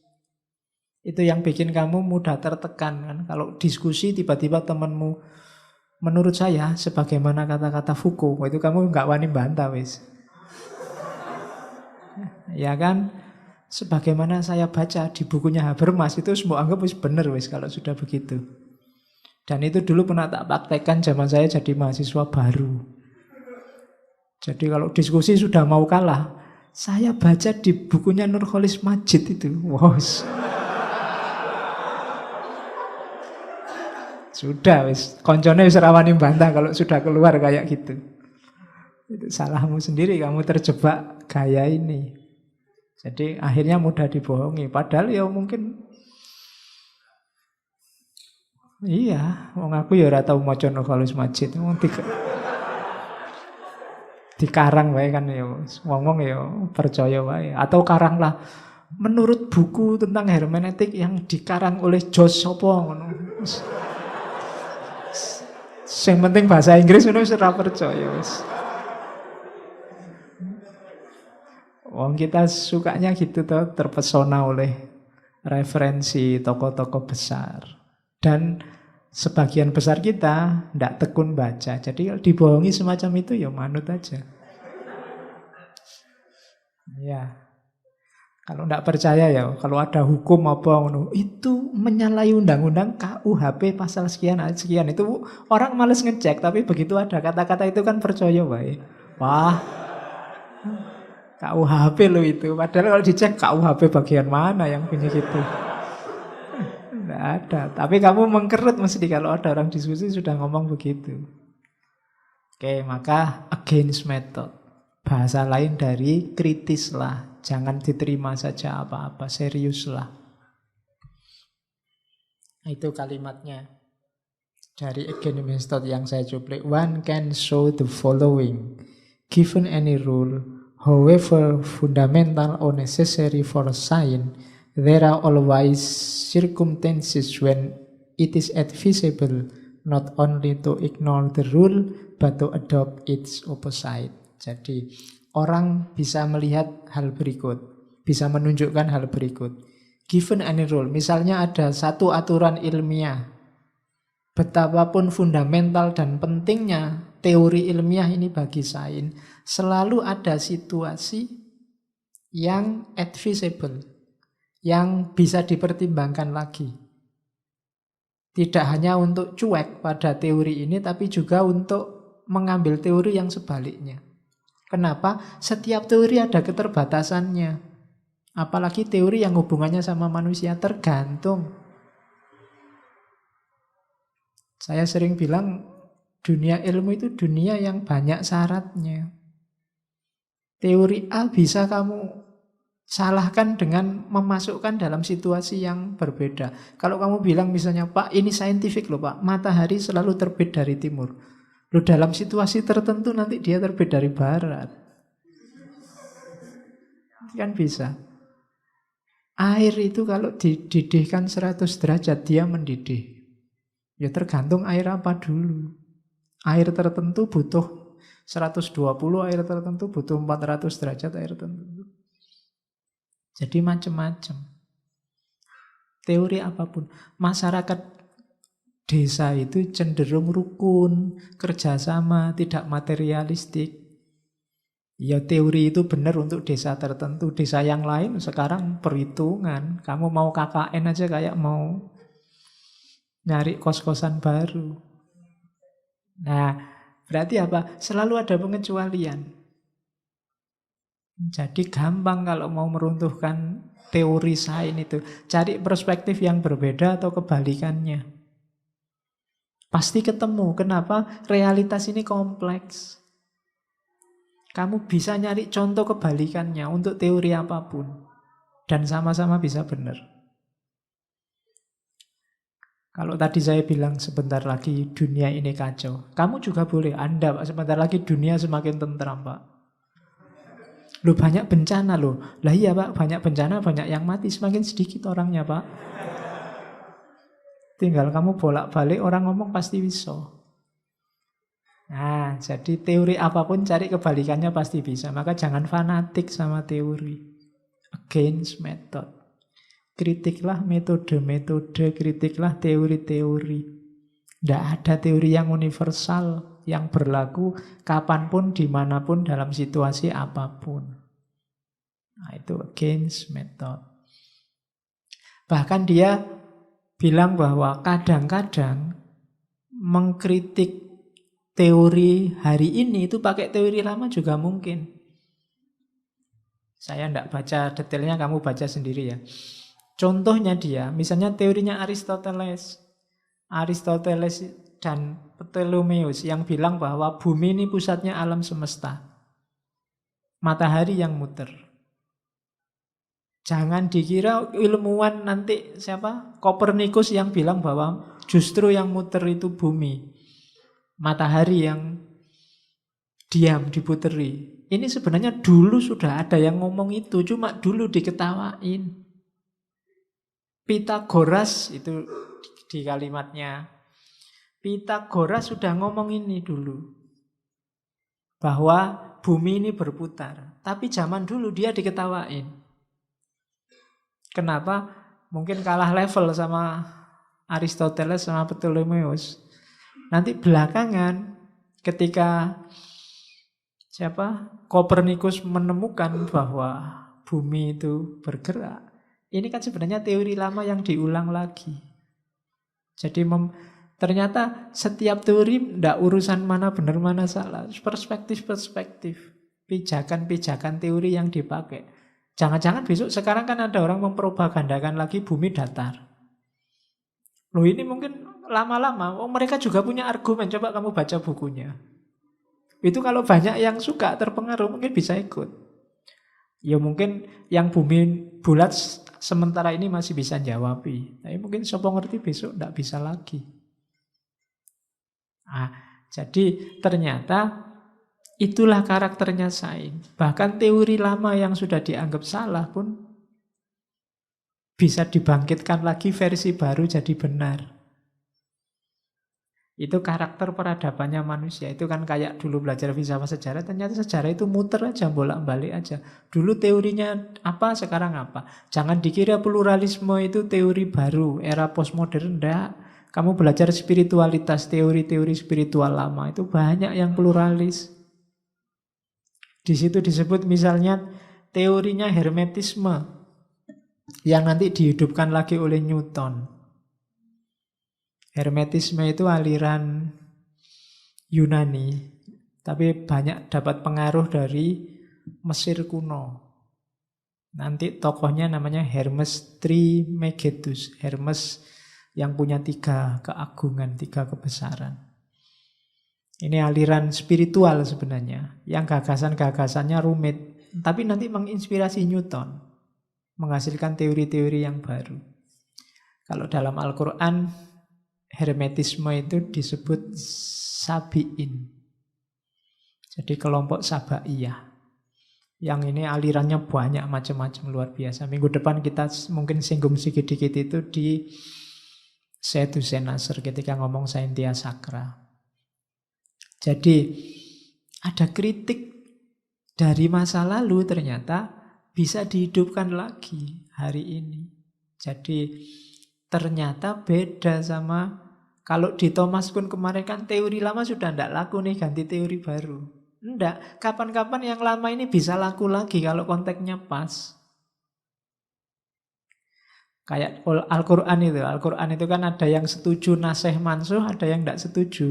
Itu yang bikin kamu mudah tertekan kan. Kalau diskusi tiba-tiba temanmu, menurut saya sebagaimana kata-kata Foucault, itu kamu nggak wani bantah wis. Ya kan? Sebagaimana saya baca di bukunya Habermas itu semua anggap wis bener wis kalau sudah begitu. Dan itu dulu pernah tak praktekkan zaman saya jadi mahasiswa baru. Jadi kalau diskusi sudah mau kalah, saya baca di bukunya Nurcholish Madjid itu. Wow. Sudah wis, koncone wis rawani bantah kalau sudah keluar kayak gitu. Itu salahmu sendiri, kamu terjebak gaya ini. Jadi akhirnya mudah dibohongi. Padahal ya mungkin iya, wong aku ya ora tau maca Nurcholish Madjid. Dikarang wae kan ya, ngomong ya percaya wae. Atau karanglah menurut buku tentang hermeneutik yang dikarang oleh Josh sapa ngono. Sing penting bahasa Inggris ngono wis ora percaya wis. Wong kita sukanya gitu tuh, terpesona oleh referensi tokoh-tokoh besar. Dan sebagian besar kita ndak tekun baca. Jadi kalau dibohongi semacam itu ya manut aja. Ya. Kalau ndak percaya ya, kalau ada hukum apa itu menyalahi undang-undang KUHP pasal sekian sekian itu orang males ngecek, tapi begitu ada kata-kata itu kan percaya wae. Wah, KUHP lo itu. Padahal kalau dicek KUHP bagian mana yang punya gitu. Tidak ada. Tapi kamu mengkerut mesti kalau ada orang diskusi sudah ngomong begitu. Oke, maka against method. Bahasa lain dari kritislah. Jangan diterima saja apa-apa. Seriuslah. Itu kalimatnya. Dari against method yang saya cuplik. One can show the following. Given any rule, however fundamental or necessary for science, there are always circumstances when it is advisable not only to ignore the rule, but to adopt its opposite. Jadi, orang bisa melihat hal berikut, bisa menunjukkan hal berikut. Given any rule, misalnya ada satu aturan ilmiah, betapapun fundamental dan pentingnya teori ilmiah ini bagi sains, selalu ada situasi yang advisable, yang bisa dipertimbangkan lagi. Tidak hanya untuk cuek pada teori ini, tapi juga untuk mengambil teori yang sebaliknya. Kenapa? Setiap teori ada keterbatasannya. Apalagi teori yang hubungannya sama manusia, tergantung. Saya sering bilang, dunia ilmu itu dunia yang banyak syaratnya. Teori A bisa kamu salahkan dengan memasukkan dalam situasi yang berbeda. Kalau kamu bilang misalnya, Pak, ini saintifik loh Pak, matahari selalu terbit dari timur. Loh, dalam situasi tertentu nanti dia terbit dari barat. Kan bisa. Air itu kalau dididihkan 100 derajat, dia mendidih. Ya tergantung air apa dulu. Air tertentu butuh 120, air tertentu butuh 400 derajat air tertentu. Jadi macam-macam. Teori apapun. Masyarakat desa itu cenderung rukun, kerjasama, tidak materialistik. Ya teori itu benar untuk desa tertentu. Desa yang lain sekarang perhitungan. Kamu mau KKN aja kayak mau nyari kos-kosan baru. Nah, berarti apa? Selalu ada pengecualian. Jadi gampang kalau mau meruntuhkan teori sains itu. Cari perspektif yang berbeda atau kebalikannya. Pasti ketemu. Kenapa? Realitas ini kompleks. Kamu bisa nyari contoh kebalikannya untuk teori apapun. Dan sama-sama bisa benar. Kalau tadi saya bilang sebentar lagi dunia ini kacau. Kamu juga boleh. Anda Pak, sebentar lagi dunia semakin tentram Pak. Loh banyak bencana loh. Lah iya Pak, banyak bencana, banyak yang mati. Semakin sedikit orangnya Pak. Tinggal kamu bolak-balik orang ngomong pasti bisa. Nah, jadi teori apapun cari kebalikannya pasti bisa. Maka jangan fanatik sama teori. Against method. Kritiklah metode-metode, kritiklah teori-teori. Tidak ada teori yang universal, yang berlaku kapanpun, dimanapun, dalam situasi apapun. Nah, itu against method. Bahkan dia bilang bahwa kadang-kadang mengkritik teori hari ini itu pakai teori lama juga mungkin. Saya tidak baca detailnya, kamu baca sendiri ya. Contohnya dia, misalnya teorinya Aristoteles. Aristoteles dan Ptolemeus yang bilang bahwa bumi ini pusatnya alam semesta. Matahari yang muter. Jangan dikira ilmuwan nanti siapa? Kopernikus yang bilang bahwa justru yang muter itu bumi. Matahari yang diam, diputeri. Ini sebenarnya dulu sudah ada yang ngomong itu, cuma dulu diketawain. Pitagoras itu di kalimatnya. Pitagoras sudah ngomong ini dulu. Bahwa bumi ini berputar. Tapi zaman dulu dia diketawain. Kenapa? Mungkin kalah level sama Aristoteles sama Ptolemeus. Nanti belakangan ketika Kopernikus menemukan bahwa bumi itu bergerak. Ini kan sebenarnya teori lama yang diulang lagi. Jadi ternyata setiap teori tidak urusan mana benar mana salah. Perspektif-perspektif. Pijakan-pijakan teori yang dipakai. Jangan-jangan besok sekarang kan ada orang mempropagandakan lagi bumi datar. Loh ini mungkin lama-lama, mereka juga punya argumen. Coba kamu baca bukunya. Itu kalau banyak yang suka, terpengaruh, mungkin bisa ikut. Ya mungkin yang bumi bulat sementara ini masih bisa jawabi. Tapi mungkin siapa ngerti besok tidak bisa lagi. Jadi ternyata itulah karakternya sains. Bahkan teori lama yang sudah dianggap salah pun bisa dibangkitkan lagi versi baru jadi benar. Itu karakter peradabannya manusia. Itu kan kayak dulu belajar filsafat sejarah, ternyata sejarah itu muter aja, bolak-balik aja. Dulu teorinya apa, sekarang apa. Jangan dikira pluralisme itu teori baru, era postmodern, enggak. Kamu belajar spiritualitas, teori-teori spiritual lama, itu banyak yang pluralis. Di situ disebut misalnya teorinya hermetisme, yang nanti dihidupkan lagi oleh Newton. Hermetisme itu aliran Yunani, tapi banyak dapat pengaruh dari Mesir kuno. Nanti tokohnya namanya Hermes Trismegistus. Hermes yang punya 3 keagungan, 3 kebesaran. Ini aliran spiritual sebenarnya, yang gagasan-gagasannya rumit, tapi nanti menginspirasi Newton, menghasilkan teori-teori yang baru. Kalau dalam Al-Quran, hermetisme itu disebut Sabi'in. Jadi kelompok Sabaiyah. Yang ini alirannya banyak macam-macam, luar biasa. Minggu depan kita mungkin singgung sedikit-sedikit itu di Sedusenasr ketika ngomong Saintia Sacra. Jadi ada kritik dari masa lalu ternyata bisa dihidupkan lagi hari ini. Jadi ternyata beda sama kalau di Thomas Kuhn kemarin kan teori lama sudah tidak laku nih, ganti teori baru. Enggak, kapan-kapan yang lama ini bisa laku lagi kalau konteksnya pas. Kayak Al-Quran itu. Al-Quran itu kan ada yang setuju nasih mansuh, ada yang tidak setuju.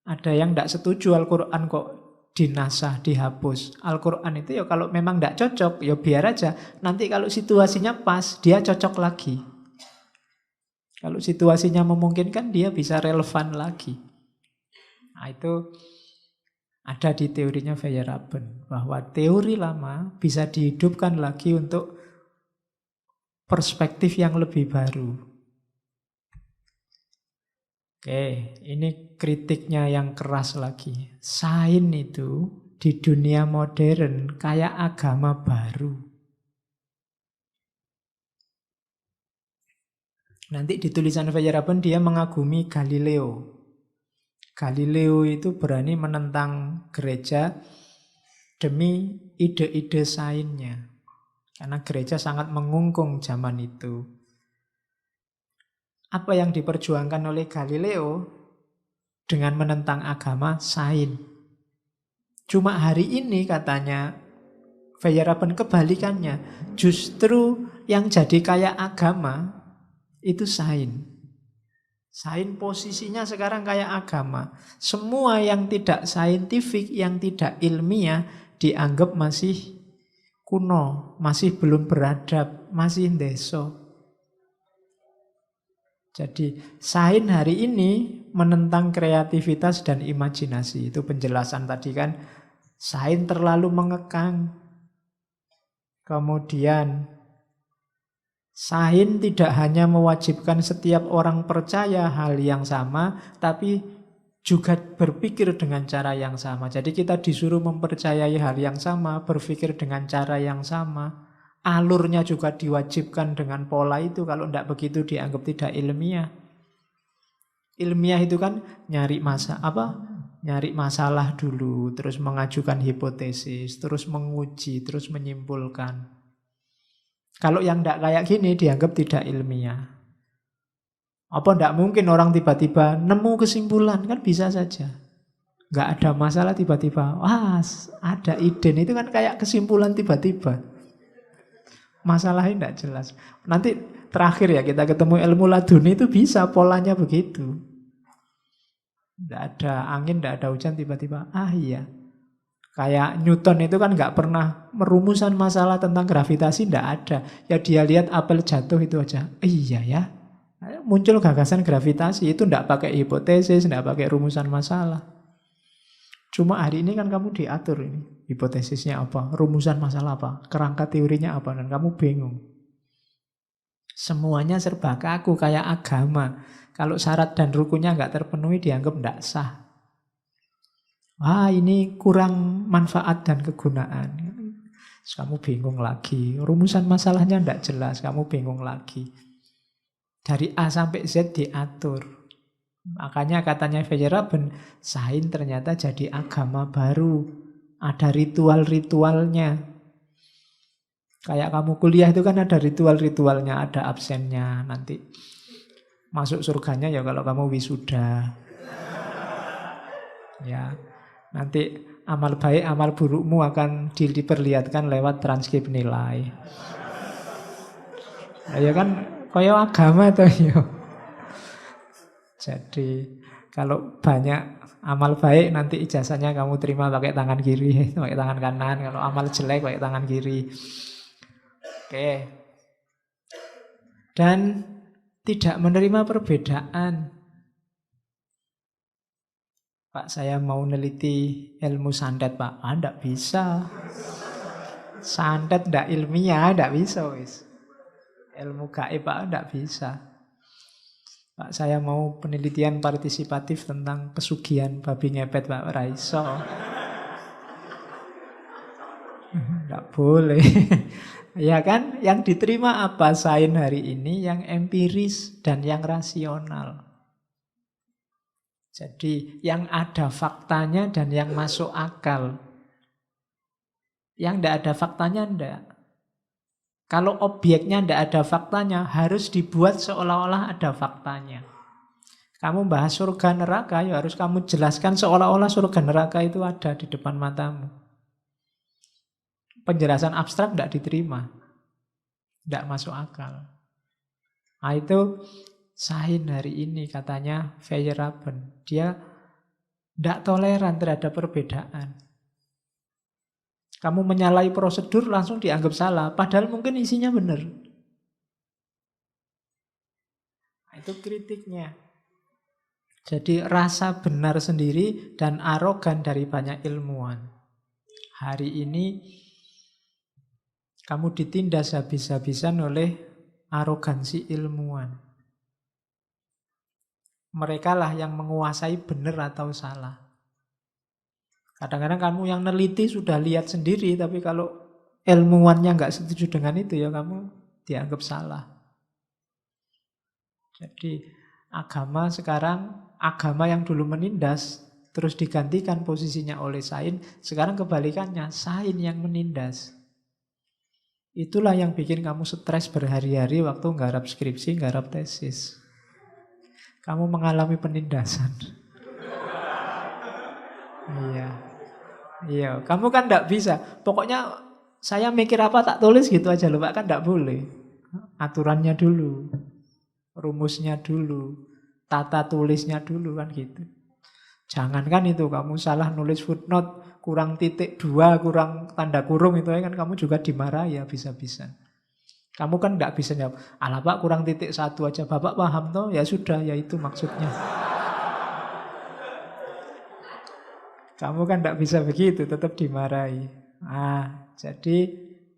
Ada yang tidak setuju Al-Quran kok dinasah, dihapus. Al-Quran itu ya kalau memang tidak cocok, ya biar aja. Nanti kalau situasinya pas, dia cocok lagi. Kalau situasinya memungkinkan, dia bisa relevan lagi. Nah itu ada di teorinya Feyerabend, bahwa teori lama bisa dihidupkan lagi untuk perspektif yang lebih baru. Oke, ini kritiknya yang keras lagi. Sains itu di dunia modern kayak agama baru. Nanti di tulisan Feyerabend dia mengagumi Galileo. Galileo itu berani menentang gereja demi ide-ide sainsnya. Karena gereja sangat mengungkung zaman itu. Apa yang diperjuangkan oleh Galileo dengan menentang agama sains? Cuma hari ini katanya Feyerabend kebalikannya. Justru yang jadi kayak agama itu sains. Sains posisinya sekarang kayak agama. Semua yang tidak saintifik, yang tidak ilmiah dianggap masih kuno, masih belum beradab, masih ndeso. Jadi sains hari ini menentang kreativitas dan imajinasi. Itu penjelasan tadi kan. Sains terlalu mengekang. Kemudian sains tidak hanya mewajibkan setiap orang percaya hal yang sama, tapi juga berpikir dengan cara yang sama. Jadi kita disuruh mempercayai hal yang sama, berpikir dengan cara yang sama. Alurnya juga diwajibkan dengan pola itu. Kalau tidak begitu dianggap tidak ilmiah. Ilmiah itu kan nyari masalah dulu, terus mengajukan hipotesis, terus menguji, terus menyimpulkan. Kalau yang tidak kayak gini dianggap tidak ilmiah. Apa tidak mungkin orang tiba-tiba nemu kesimpulan? Kan bisa saja. Nggak ada masalah tiba-tiba, wah ada ide, itu kan kayak kesimpulan tiba-tiba. Masalahnya tidak jelas. Nanti terakhir ya kita ketemu ilmu laduni itu bisa polanya begitu. Tidak ada angin, tidak ada hujan, tiba-tiba, iya. Kayak Newton itu kan nggak pernah merumusan masalah tentang gravitasi, tidak ada. Ya dia lihat apel jatuh itu aja, iya ya. Muncul gagasan gravitasi, itu tidak pakai hipotesis, tidak pakai rumusan masalah. Cuma hari ini kan kamu diatur ini, hipotesisnya apa, rumusan masalah apa, kerangka teorinya apa, dan kamu bingung. Semuanya serba kaku, kayak agama. Kalau syarat dan rukunnya nggak terpenuhi dianggap tidak sah. Wah ini kurang manfaat dan kegunaan. Terus kamu bingung lagi, rumusan masalahnya tidak jelas, kamu bingung lagi. Dari A sampai Z diatur. Makanya katanya Feyerabend, sains ternyata jadi agama baru. Ada ritual-ritualnya. Kayak kamu kuliah itu kan ada ritual-ritualnya, ada absennya. Nanti masuk surganya ya kalau kamu wisuda. Ya, nanti amal baik, amal burukmu akan diperlihatkan lewat transkrip nilai. Ya kan, kaya agama tuh yo. Jadi kalau banyak amal baik nanti ijazahnya kamu terima pakai tangan kiri, pakai tangan kanan. Kalau amal jelek pakai tangan kiri. Oke. Dan tidak menerima perbedaan. Pak, saya mau neliti ilmu santet, Pak. Tidak bisa. Santet tidak ilmiah, tidak bisa, wis. Ilmu gaib, Pak, tidak bisa. Pak, saya mau penelitian partisipatif tentang pesugihan babi ngepet, Pak. Raiso. Tidak boleh. Ya kan, yang diterima apa sains hari ini? Yang empiris dan yang rasional. Jadi yang ada faktanya dan yang masuk akal. Yang tidak ada faktanya, tidak. Kalau objeknya tidak ada faktanya, harus dibuat seolah-olah ada faktanya. Kamu bahas surga neraka, ya harus kamu jelaskan seolah-olah surga neraka itu ada di depan matamu. Penjelasan abstrak tidak diterima. Tidak masuk akal. Nah itu sains hari ini katanya Feyerabend. Dia tidak toleran terhadap perbedaan. Kamu menyalahi prosedur langsung dianggap salah. Padahal mungkin isinya benar. Nah, itu kritiknya. Jadi rasa benar sendiri dan arogan dari banyak ilmuwan. Hari ini kamu ditindas habis-habisan oleh arogansi ilmuwan. Mereka lah yang menguasai benar atau salah. Kadang-kadang kamu yang neliti sudah lihat sendiri, tapi kalau ilmuwannya nggak setuju dengan itu, ya kamu dianggap salah. Jadi agama sekarang, agama yang dulu menindas, terus digantikan posisinya oleh sains, sekarang kebalikannya, sains yang menindas. Itulah yang bikin kamu stres berhari-hari waktu nggarap skripsi, nggarap tesis. Kamu mengalami penindasan. Iya, kamu kan tidak bisa. Pokoknya saya mikir apa tak tulis gitu aja loh, Pak, kan tidak boleh. Aturannya dulu, rumusnya dulu, tata tulisnya dulu kan gitu. Jangankan itu kamu salah nulis footnote, kurang titik 2, kurang tanda kurung itu kan kamu juga dimarahi habis-habisan. Kamu kan tidak bisa jawab, alah Pak kurang titik 1 aja, Bapak paham toh? Ya sudah, ya itu maksudnya. Kamu kan tidak bisa begitu, tetap dimarahi. Jadi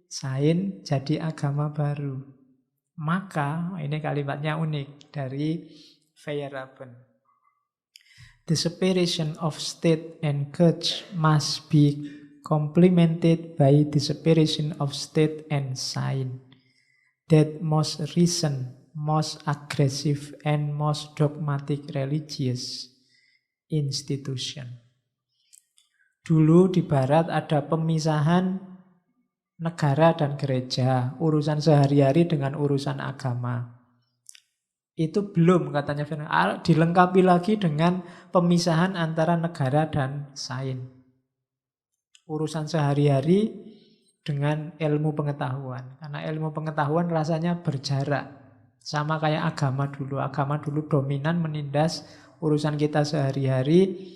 sains jadi agama baru. Maka, ini kalimatnya unik dari Feyerabend. The separation of state and church must be complemented by the separation of state and sign. That most recent, most aggressive, and most dogmatic religious institution. Dulu di Barat ada pemisahan negara dan gereja, urusan sehari-hari dengan urusan agama. Itu belum katanya Fernand, dilengkapi lagi dengan pemisahan antara negara dan sains. Urusan sehari-hari dengan ilmu pengetahuan. Karena ilmu pengetahuan rasanya berjarak. Sama kayak agama dulu. Agama dulu dominan menindas urusan kita sehari-hari.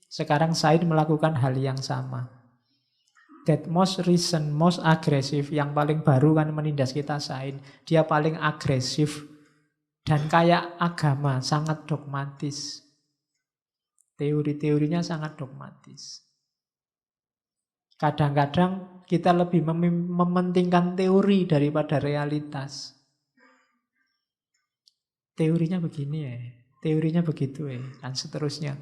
Sekarang sains melakukan hal yang sama. That most recent, most aggressive, yang paling baru kan menindas kita sains. Dia paling agresif dan kayak agama, sangat dogmatis. Teori-teorinya sangat dogmatis. Kadang-kadang kita lebih mementingkan teori daripada realitas. Teorinya begini ya, teorinya begitu ya, dan seterusnya.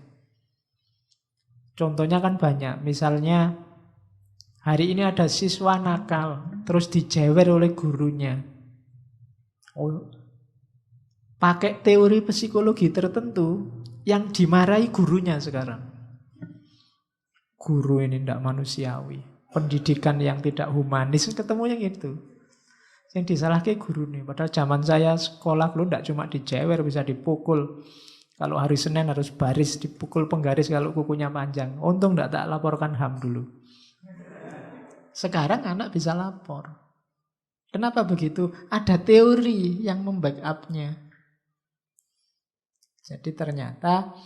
Contohnya kan banyak, misalnya hari ini ada siswa nakal, terus dijewer oleh gurunya. Pakai teori psikologi tertentu, yang dimarahi gurunya sekarang. Guru ini tidak manusiawi, pendidikan yang tidak humanis, ketemunya gitu. Yang disalahkan guru nih. Padahal zaman saya sekolah lu tidak cuma dijewer, bisa dipukul. Kalau hari Senin harus baris, dipukul penggaris kalau kukunya panjang. Untung tidak tak laporkan HAM dulu. Sekarang anak bisa lapor. Kenapa begitu? Ada teori yang membackupnya. Jadi ternyata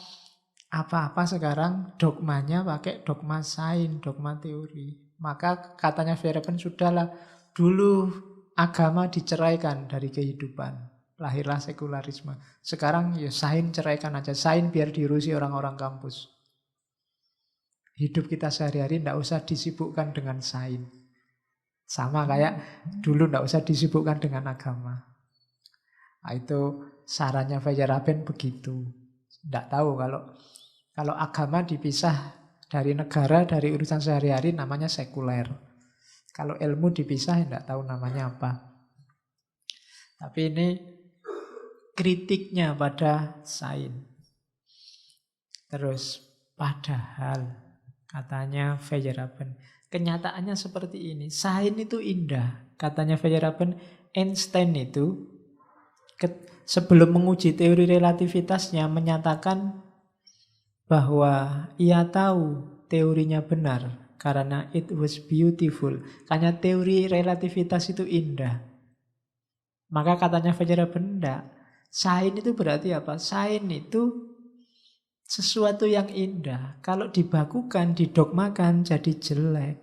apa-apa sekarang dogmanya pakai dogma sains, dogma teori. Maka katanya Verhoeven, sudahlah, dulu agama diceraikan dari kehidupan. Lahirlah sekularisme. Sekarang ya sains ceraikan aja. Sains biar diurusi orang-orang kampus. Hidup kita sehari-hari tidak usah disibukkan dengan sains. Sama kayak dulu tidak usah disibukkan dengan agama. Nah, itu sarannya Feyerabend begitu. Tidak tahu kalau agama dipisah dari negara, dari urusan sehari-hari namanya sekuler. Kalau ilmu dipisah tidak tahu namanya apa. Tapi ini kritiknya pada sains. Terus padahal katanya Feyerabend, kenyataannya seperti ini. Sains itu indah. Katanya Feyerabend, Einstein itu sebelum menguji teori relativitasnya menyatakan bahwa ia tahu teorinya benar karena it was beautiful. Karena teori relativitas itu indah. Maka katanya Feyerabend, sains itu berarti apa? Sains itu sesuatu yang indah. Kalau dibakukan, didogmakan jadi jelek.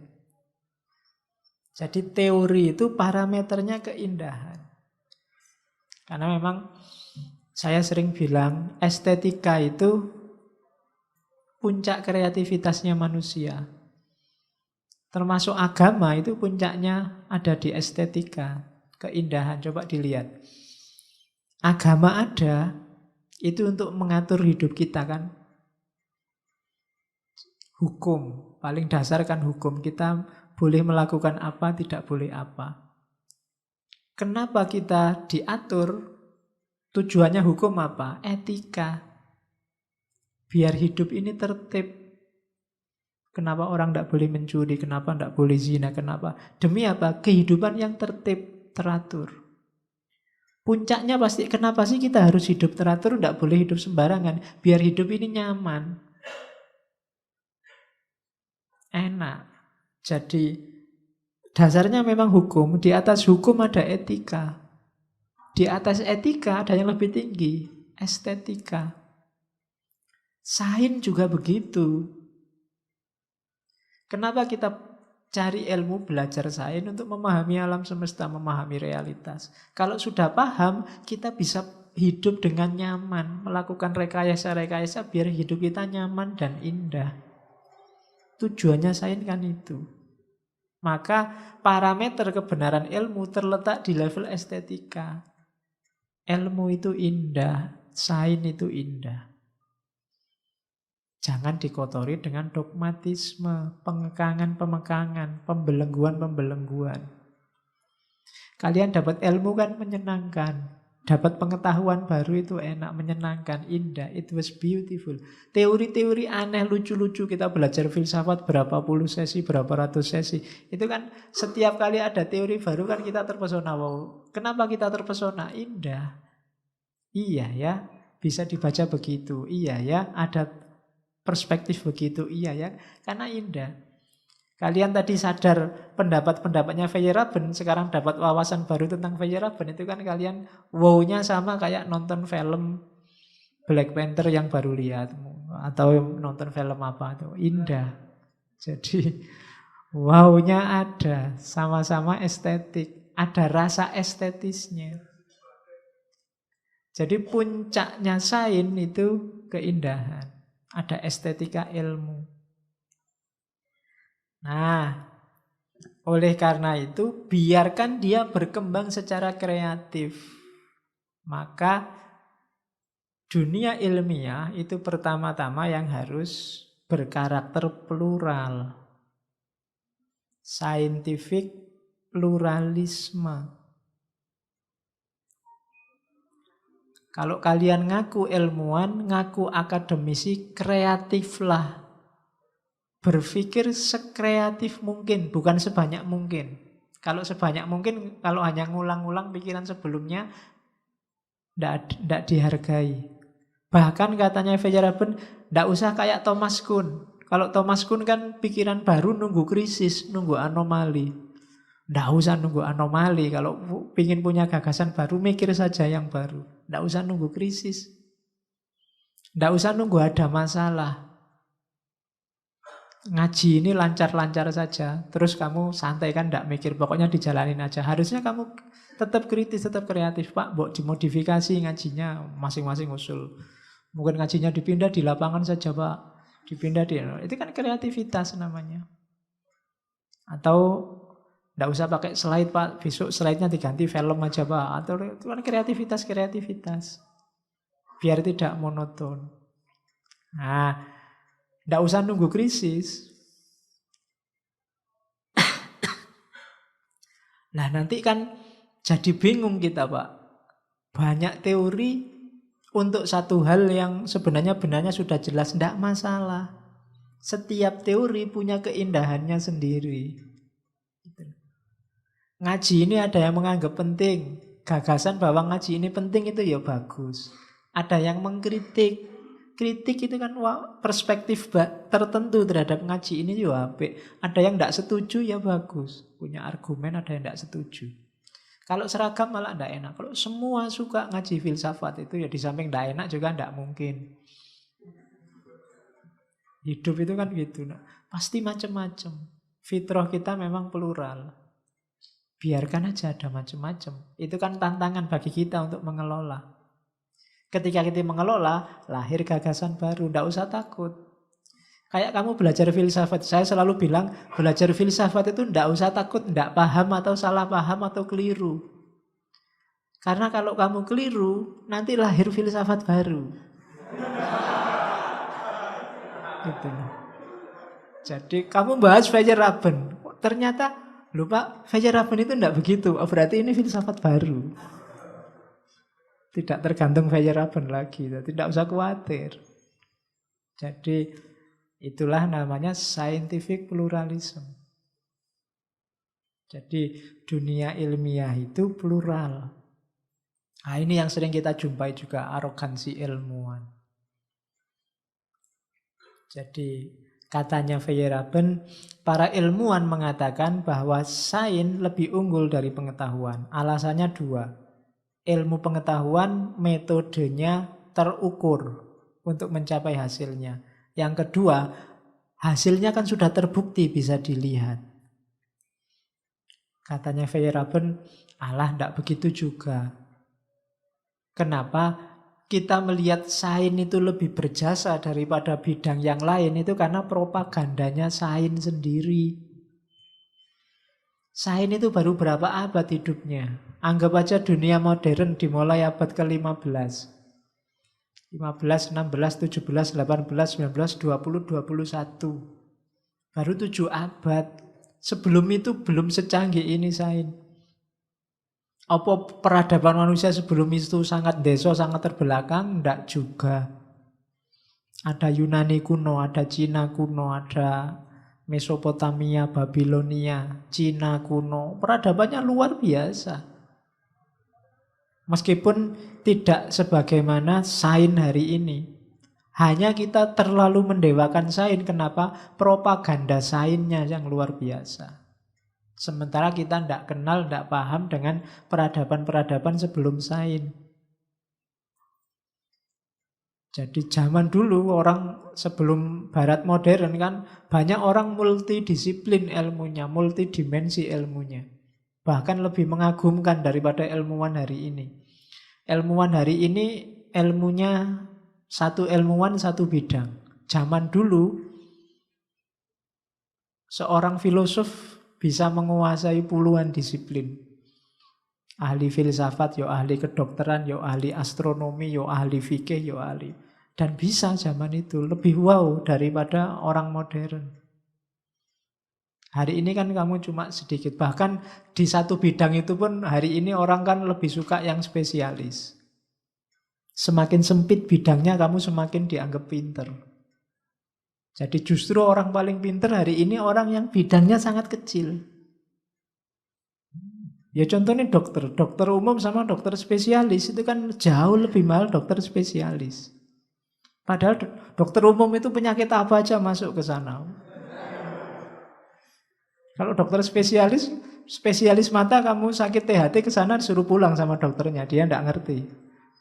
Jadi teori itu parameternya keindahan. Karena memang saya sering bilang estetika itu puncak kreativitasnya manusia. Termasuk agama itu puncaknya ada di estetika, keindahan. Coba dilihat. Agama ada itu untuk mengatur hidup kita kan. Hukum, paling dasar kan hukum. Kita boleh melakukan apa, tidak boleh apa. Kenapa kita diatur? Tujuannya hukum apa? Etika. Biar hidup ini tertib. Kenapa orang tidak boleh mencuri? Kenapa tidak boleh zina? Kenapa? Demi apa? Kehidupan yang tertib, teratur. Puncaknya pasti, kenapa sih kita harus hidup teratur? Tidak boleh hidup sembarangan. Biar hidup ini nyaman. Enak. Jadi dasarnya memang hukum. Di atas hukum ada etika. Di atas etika ada yang lebih tinggi. Estetika. Sains juga begitu. Kenapa kita cari ilmu, belajar sains untuk memahami alam semesta, memahami realitas. Kalau sudah paham, kita bisa hidup dengan nyaman, melakukan rekayasa-rekayasa biar hidup kita nyaman dan indah. Tujuannya sains kan itu. Maka parameter kebenaran ilmu terletak di level estetika. Ilmu itu indah, sains itu indah. Jangan dikotori dengan dogmatisme, pengekangan-pemekangan, pembelengguan-pembelengguan. Kalian dapat ilmu kan menyenangkan. Dapat pengetahuan baru itu enak, menyenangkan, indah. It was beautiful. Teori-teori aneh, lucu-lucu. Kita belajar filsafat berapa puluh sesi, berapa ratus sesi. Itu kan setiap kali ada teori baru kan kita terpesona. Wow. Kenapa kita terpesona? Indah. Iya ya, bisa dibaca begitu. Iya ya, ada perspektif begitu. Iya ya, karena indah. Kalian tadi sadar pendapat-pendapatnya Feyerabend, sekarang dapat wawasan baru tentang Feyerabend, itu kan kalian wow-nya sama kayak nonton film Black Panther yang baru lihat, atau nonton film apa itu, indah. Jadi wow-nya ada, sama-sama estetik, ada rasa estetisnya. Jadi puncaknya sains itu keindahan, ada estetika ilmu. Nah, oleh karena itu, biarkan dia berkembang secara kreatif. Maka dunia ilmiah itu pertama-tama yang harus berkarakter plural. Scientific pluralisme. Kalau kalian ngaku ilmuwan, ngaku akademisi, kreatiflah. Berpikir sekreatif mungkin, bukan sebanyak mungkin. Kalau sebanyak mungkin, kalau hanya ngulang-ngulang pikiran sebelumnya, tidak dihargai. Bahkan katanya Feyerabend, tidak usah kayak Thomas Kuhn. Kalau Thomas Kuhn kan pikiran baru nunggu krisis, nunggu anomali. Tidak usah nunggu anomali. Kalau ingin punya gagasan baru, mikir saja yang baru. Tidak usah nunggu krisis. Tidak usah nunggu ada masalah. Ngaji ini lancar-lancar saja. Terus kamu santai kan, tidak mikir. Pokoknya dijalanin aja. Harusnya kamu tetap kritis, tetap kreatif. Pak, mau dimodifikasi ngajinya masing-masing usul. Mungkin ngajinya dipindah di lapangan saja, Pak. Dipindah di... Itu kan kreativitas namanya. Atau tidak usah pakai slide, Pak. Besok slide-nya diganti film aja, Pak. Atau itu kan kreativitas. Biar tidak monoton. Nah, tidak usah nunggu krisis. Nah, nanti kan jadi bingung kita, Pak. Banyak teori untuk satu hal yang sebenarnya benarnya sudah jelas. Tidak masalah. Setiap teori punya keindahannya sendiri. Ngaji ini ada yang menganggap penting. Gagasan bahwa ngaji ini penting itu ya bagus. Ada yang mengkritik. Kritik itu kan perspektif tertentu terhadap ngaji ini juga apik. Ada yang tidak setuju ya bagus. Punya argumen, ada yang tidak setuju. Kalau seragam malah tidak enak. Kalau semua suka ngaji filsafat itu ya di samping tidak enak juga tidak mungkin. Hidup itu kan gitu. Pasti macam-macam. Fitrah kita memang plural. Biarkan aja ada macam-macam. Itu kan tantangan bagi kita untuk mengelola. Ketika kita mengelola, lahir gagasan baru. Tidak usah takut. Kayak kamu belajar filsafat. Saya selalu bilang, belajar filsafat itu tidak usah takut, tidak paham atau salah paham atau keliru. Karena kalau kamu keliru, nanti lahir filsafat baru. Gitu. Jadi kamu bahas Feyerabend. Ternyata, lupa Feyerabend itu tidak begitu. Oh, berarti ini filsafat baru. Tidak tergantung Feyerabend lagi. Tidak usah khawatir. Jadi itulah namanya scientific pluralism. Jadi dunia ilmiah itu plural. Nah, ini yang sering kita jumpai juga, arogansi ilmuwan. Jadi katanya Feyerabend, para ilmuwan mengatakan bahwa sains lebih unggul dari pengetahuan. Alasannya dua. Ilmu pengetahuan metodenya terukur untuk mencapai hasilnya. Yang kedua, hasilnya kan sudah terbukti, bisa dilihat. Katanya Feyerabend, alah tidak begitu juga. Kenapa? Kita melihat sains itu lebih berjasa daripada bidang yang lain itu karena propagandanya sains sendiri. Sains itu baru berapa abad hidupnya. Anggap aja dunia modern dimulai abad ke-15. 15, 16, 17, 18, 19, 20, 21. Baru 7 abad. Sebelum itu belum secanggih ini sains. Apa peradaban manusia sebelum itu sangat deso, sangat terbelakang? Tidak juga. Ada Yunani kuno, ada Cina kuno, ada Mesopotamia, Babilonia, Cina kuno. Peradabannya luar biasa. Meskipun tidak sebagaimana sains hari ini. Hanya kita terlalu mendewakan sains. Kenapa? Propaganda sainsnya yang luar biasa. Sementara kita tidak kenal, tidak paham dengan peradaban-peradaban sebelum sains. Jadi zaman dulu orang sebelum barat modern kan banyak orang multidisiplin ilmunya, multidimensi ilmunya. Bahkan lebih mengagumkan daripada ilmuwan hari ini. Ilmuwan hari ini ilmunya satu ilmuwan satu bidang. Zaman dulu seorang filosof bisa menguasai puluhan disiplin. Ahli filsafat, yo ahli kedokteran, yo ahli astronomi, yo ahli fikih, yo ahli. Dan bisa zaman itu lebih wow daripada orang modern. Hari ini kan kamu cuma sedikit. Bahkan di satu bidang itu pun hari ini orang kan lebih suka yang spesialis. Semakin sempit bidangnya kamu semakin dianggap pinter. Jadi justru orang paling pinter hari ini orang yang bidangnya sangat kecil. Ya contohnya dokter. Dokter umum sama dokter spesialis itu kan jauh lebih mahal dokter spesialis. Padahal dokter umum itu penyakit apa aja masuk ke sana. Kalau dokter spesialis mata kamu sakit THT ke sana disuruh pulang sama dokternya, dia tidak ngerti.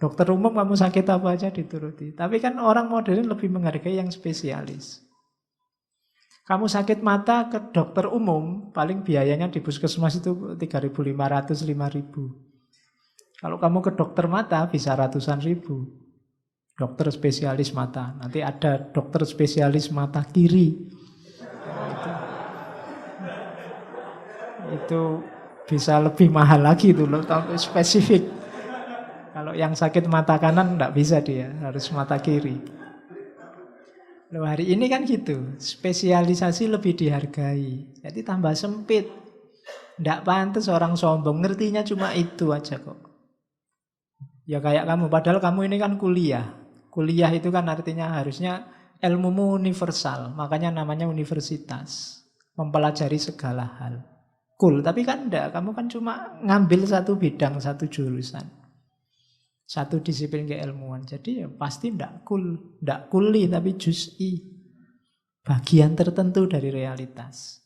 Dokter umum kamu sakit apa aja dituruti. Tapi kan orang modern lebih menghargai yang spesialis. Kamu sakit mata ke dokter umum, paling biayanya di puskesmas itu 3.500, 5.000. Kalau kamu ke dokter mata bisa ratusan ribu. Dokter spesialis mata. Nanti ada dokter spesialis mata kiri. Itu bisa lebih mahal lagi itu loh, spesifik. Kalau yang sakit mata kanan enggak bisa dia, harus mata kiri. Loh, hari ini kan gitu, spesialisasi lebih dihargai. Jadi tambah sempit. Enggak pantas orang sombong, ngertinya cuma itu aja kok. Ya kayak kamu, padahal kamu ini kan kuliah. Kuliah itu kan artinya harusnya ilmumu universal, makanya namanya universitas. Mempelajari segala hal. Cool, tapi kan enggak, kamu kan cuma ngambil satu bidang, satu jurusan. Satu disiplin keilmuan. Jadi ya pasti enggak cool. Enggak kuli tapi juz'i. Bagian tertentu dari realitas.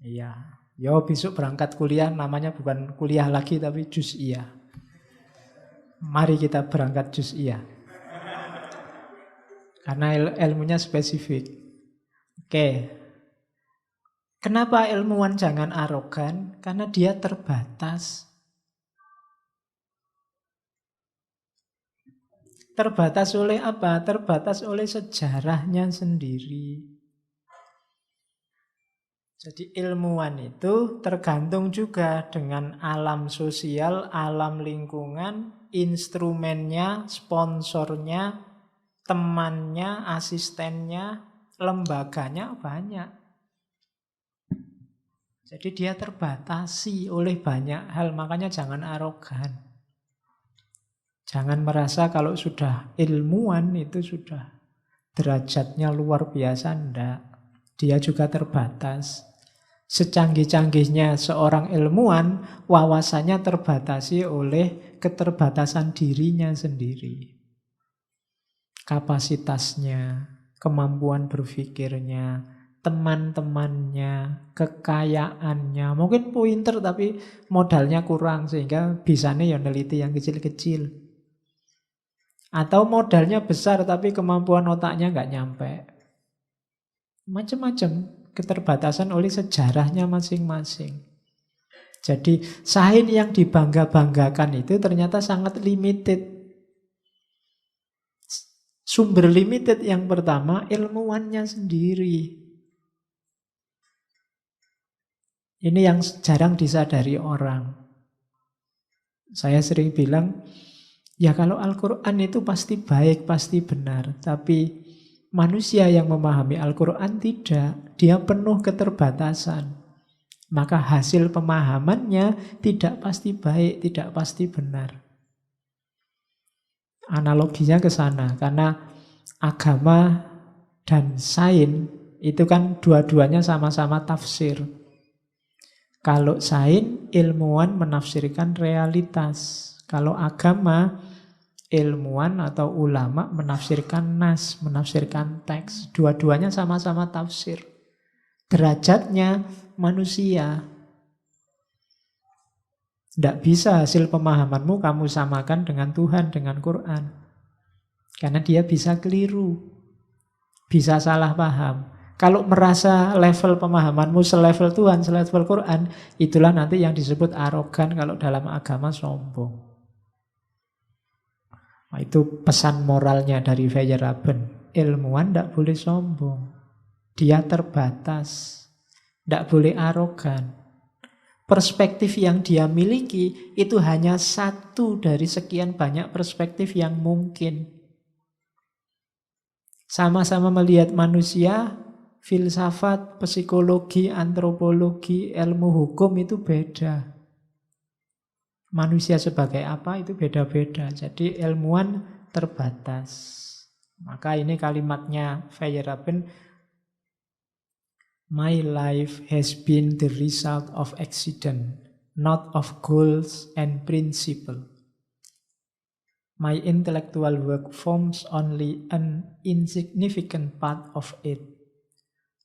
Iya. Yo besok berangkat kuliah namanya bukan kuliah lagi tapi juz'iyah. Mari kita berangkat juz'iyah. Karena ilmunya spesifik. Oke. Kenapa ilmuwan jangan arogan? Karena dia terbatas. Terbatas oleh apa? Terbatas oleh sejarahnya sendiri. Jadi ilmuwan itu tergantung juga dengan alam sosial, alam lingkungan, instrumennya, sponsornya, temannya, asistennya, lembaganya banyak. Jadi dia terbatasi oleh banyak hal, makanya jangan arogan. Jangan merasa kalau sudah ilmuwan itu sudah derajatnya luar biasa, enggak. Dia juga terbatas. Secanggih-canggihnya seorang ilmuwan, wawasannya terbatasi oleh keterbatasan dirinya sendiri. Kapasitasnya, kemampuan berpikirnya, teman-temannya, kekayaannya. Mungkin pinter tapi modalnya kurang sehingga bisanya ya neliti yang kecil-kecil. Atau modalnya besar tapi kemampuan otaknya nggak nyampe. Macam-macam keterbatasan oleh sejarahnya masing-masing. Jadi sains yang dibangga-banggakan itu ternyata sangat limited. Sumber limited yang pertama ilmuwannya sendiri. Ini yang jarang disadari orang. Saya sering bilang Ya kalau Al-Quran itu pasti baik, pasti benar. Tapi manusia yang memahami Al-Quran tidak. Dia penuh keterbatasan. Maka hasil pemahamannya tidak pasti baik, tidak pasti benar. Analoginya ke sana. Karena agama dan sains itu kan dua-duanya sama-sama tafsir. Kalau sains, ilmuwan menafsirkan realitas. Kalau agama, ilmuwan atau ulama menafsirkan nas, menafsirkan teks. Dua-duanya sama-sama tafsir. Derajatnya manusia. Tidak bisa hasil pemahamanmu kamu samakan dengan Tuhan, dengan Quran. Karena dia bisa keliru, bisa salah paham. Kalau merasa level pemahamanmu selevel Tuhan, selevel Quran, itulah nanti yang disebut arogan, kalau dalam agama sombong. Nah, itu pesan moralnya dari Feyerabend. Ilmuwan tidak boleh sombong. Dia terbatas. Tidak boleh arogan. Perspektif yang dia miliki itu hanya satu dari sekian banyak perspektif yang mungkin. Sama-sama melihat manusia, filsafat, psikologi, antropologi, ilmu hukum itu beda. Manusia sebagai apa itu beda-beda. Jadi ilmuwan terbatas. Maka ini kalimatnya Feyerabend, my life has been the result of accident, not of goals and principle. My intellectual work forms only an insignificant part of it.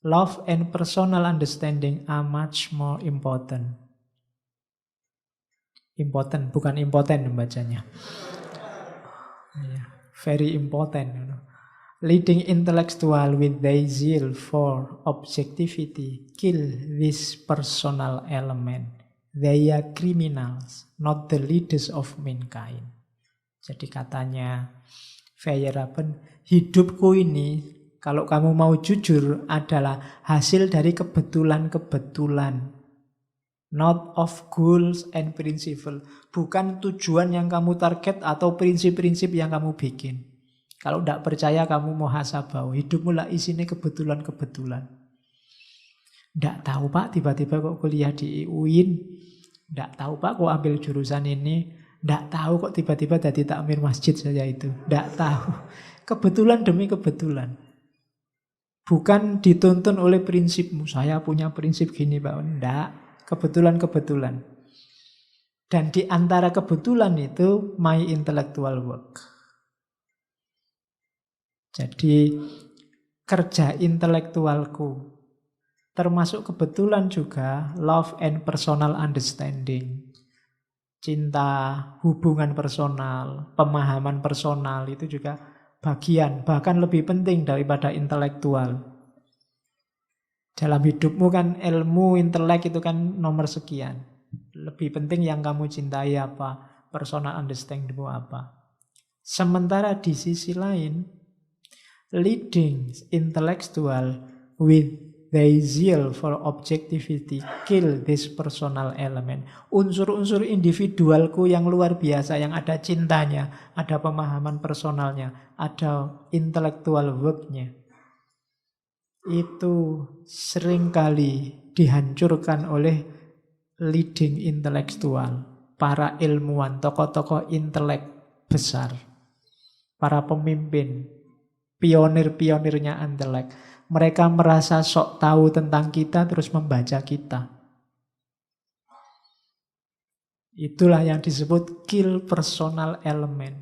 Love and personal understanding are much more important. Important, bukan impotent membacanya. Very important. Leading intellectual with their zeal for objectivity kill this personal element. They are criminals, not the leaders of mankind. Jadi katanya Feyerabend, hidupku ini kalau kamu mau jujur adalah hasil dari kebetulan-kebetulan. Not of goals and principle. Bukan tujuan yang kamu target atau prinsip-prinsip yang kamu bikin. Kalau tidak percaya kamu muhasabah. Hidupmu lah isinya kebetulan-kebetulan. Tidak tahu Pak, tiba-tiba kok kuliah di UIN. Tidak tahu Pak, kok ambil jurusan ini. Tidak tahu kok tiba-tiba jadi takmir masjid saja itu. Tidak tahu. Kebetulan demi kebetulan. Bukan dituntun oleh prinsipmu. Saya punya prinsip gini Pak. Tidak. Kebetulan-kebetulan. Dan di antara kebetulan itu my intellectual work. Jadi kerja intelektualku termasuk kebetulan juga love and personal understanding. Cinta, hubungan personal, pemahaman personal itu juga bagian, bahkan lebih penting daripada intelektual. Dalam hidupmu kan ilmu, intelek itu kan nomor sekian. Lebih penting yang kamu cintai apa, personal understandingmu apa. Sementara di sisi lain, leading intellectual with their zeal for objectivity kill this personal element. Unsur-unsur individualku yang luar biasa, yang ada cintanya, ada pemahaman personalnya, ada intellectual work-nya, itu seringkali dihancurkan oleh leading intelektual, para ilmuwan, tokoh-tokoh intelek besar, para pemimpin, pionir-pionirnya intelek. Mereka merasa sok tahu tentang kita terus membaca kita. Itulah yang disebut kill personal element.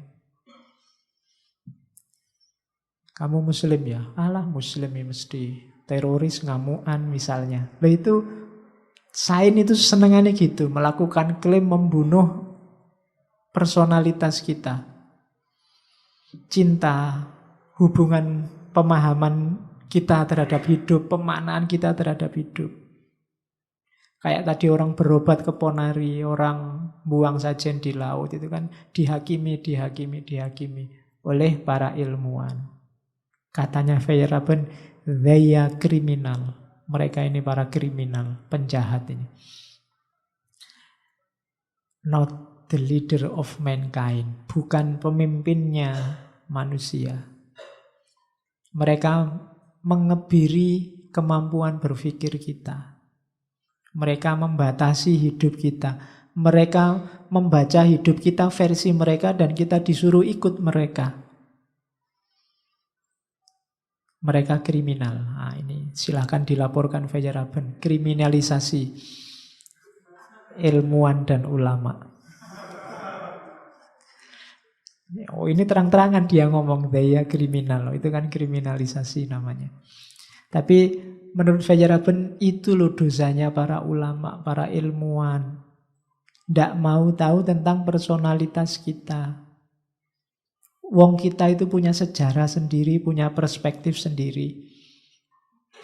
Kamu muslim ya? Alah muslim ya mesti teroris, ngamuan misalnya. Loh itu sains itu senengannya gitu, melakukan klaim membunuh personalitas kita. Cinta, hubungan pemahaman kita terhadap hidup, pemaknaan kita terhadap hidup. Kayak tadi orang berobat ke Ponari, orang buang sajen di laut, itu kan dihakimi oleh para ilmuwan. Katanya Feyerabend, they are criminal. Mereka ini para kriminal, penjahat ini. Not the leader of mankind, bukan pemimpinnya manusia. Mereka mengebiri kemampuan berpikir kita. Mereka membatasi hidup kita. Mereka membaca hidup kita versi mereka dan kita disuruh ikut mereka. Mereka kriminal. Nah, ini silahkan dilaporkan Feyerabend. Kriminalisasi ilmuwan dan ulama. Oh, ini terang-terangan dia ngomong daya kriminal. Itu kan kriminalisasi namanya. Tapi menurut Feyerabend itu loh dosanya para ulama, para ilmuwan. Tidak mau tahu tentang personalitas kita. Wong kita itu punya sejarah sendiri, punya perspektif sendiri.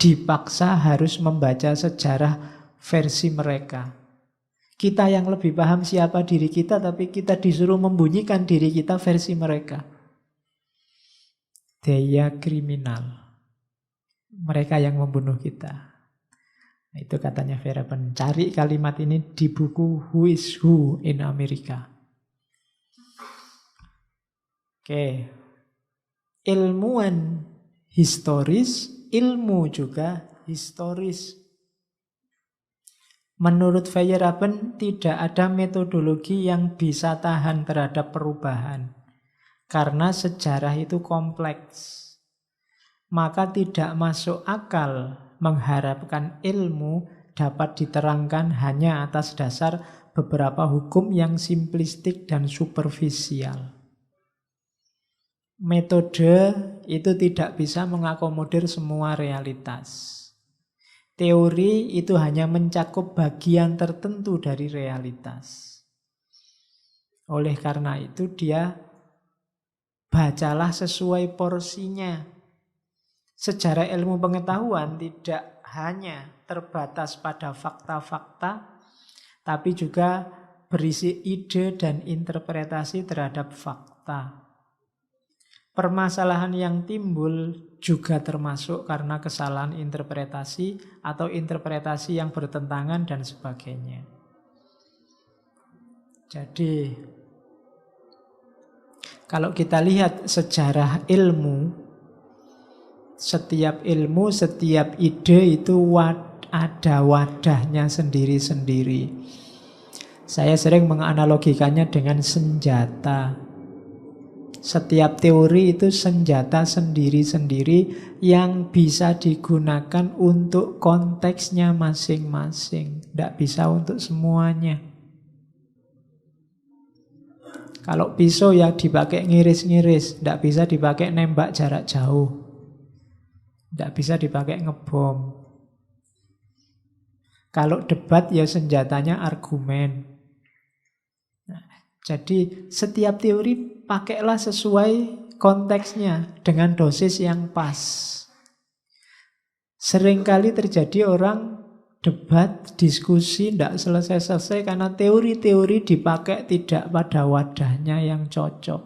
Dipaksa harus membaca sejarah versi mereka. Kita yang lebih paham siapa diri kita, tapi kita disuruh membunyikan diri kita versi mereka. Daya kriminal. Mereka yang membunuh kita. Itu katanya Feyerabend. Cari kalimat ini di buku Who is Who in Amerika. Oke. Ilmuwan historis, ilmu juga historis. Menurut Feyerabend tidak ada metodologi yang bisa tahan terhadap perubahan. Karena sejarah itu kompleks. Maka tidak masuk akal mengharapkan ilmu dapat diterangkan hanya atas dasar beberapa hukum yang simplistik dan superficial. Metode itu tidak bisa mengakomodir semua realitas. Teori itu hanya mencakup bagian tertentu dari realitas. Oleh karena itu dia bacalah sesuai porsinya. Sejarah ilmu pengetahuan tidak hanya terbatas pada fakta-fakta, tapi juga berisi ide dan interpretasi terhadap fakta. Permasalahan yang timbul juga termasuk karena kesalahan interpretasi atau interpretasi yang bertentangan dan sebagainya. Jadi, kalau kita lihat sejarah ilmu, setiap ilmu, setiap ide itu ada wadahnya sendiri-sendiri. Saya sering menganalogikannya dengan senjata. Setiap teori itu senjata sendiri-sendiri yang bisa digunakan untuk konteksnya masing-masing. Tidak bisa untuk semuanya. Kalau pisau ya dipakai ngiris-ngiris, tidak bisa dipakai nembak jarak jauh. Tidak bisa dipakai ngebom. Kalau debat ya senjatanya argumen. Jadi setiap teori pakailah sesuai konteksnya dengan dosis yang pas. Seringkali terjadi orang debat, diskusi tidak selesai-selesai karena teori-teori dipakai tidak pada wadahnya yang cocok.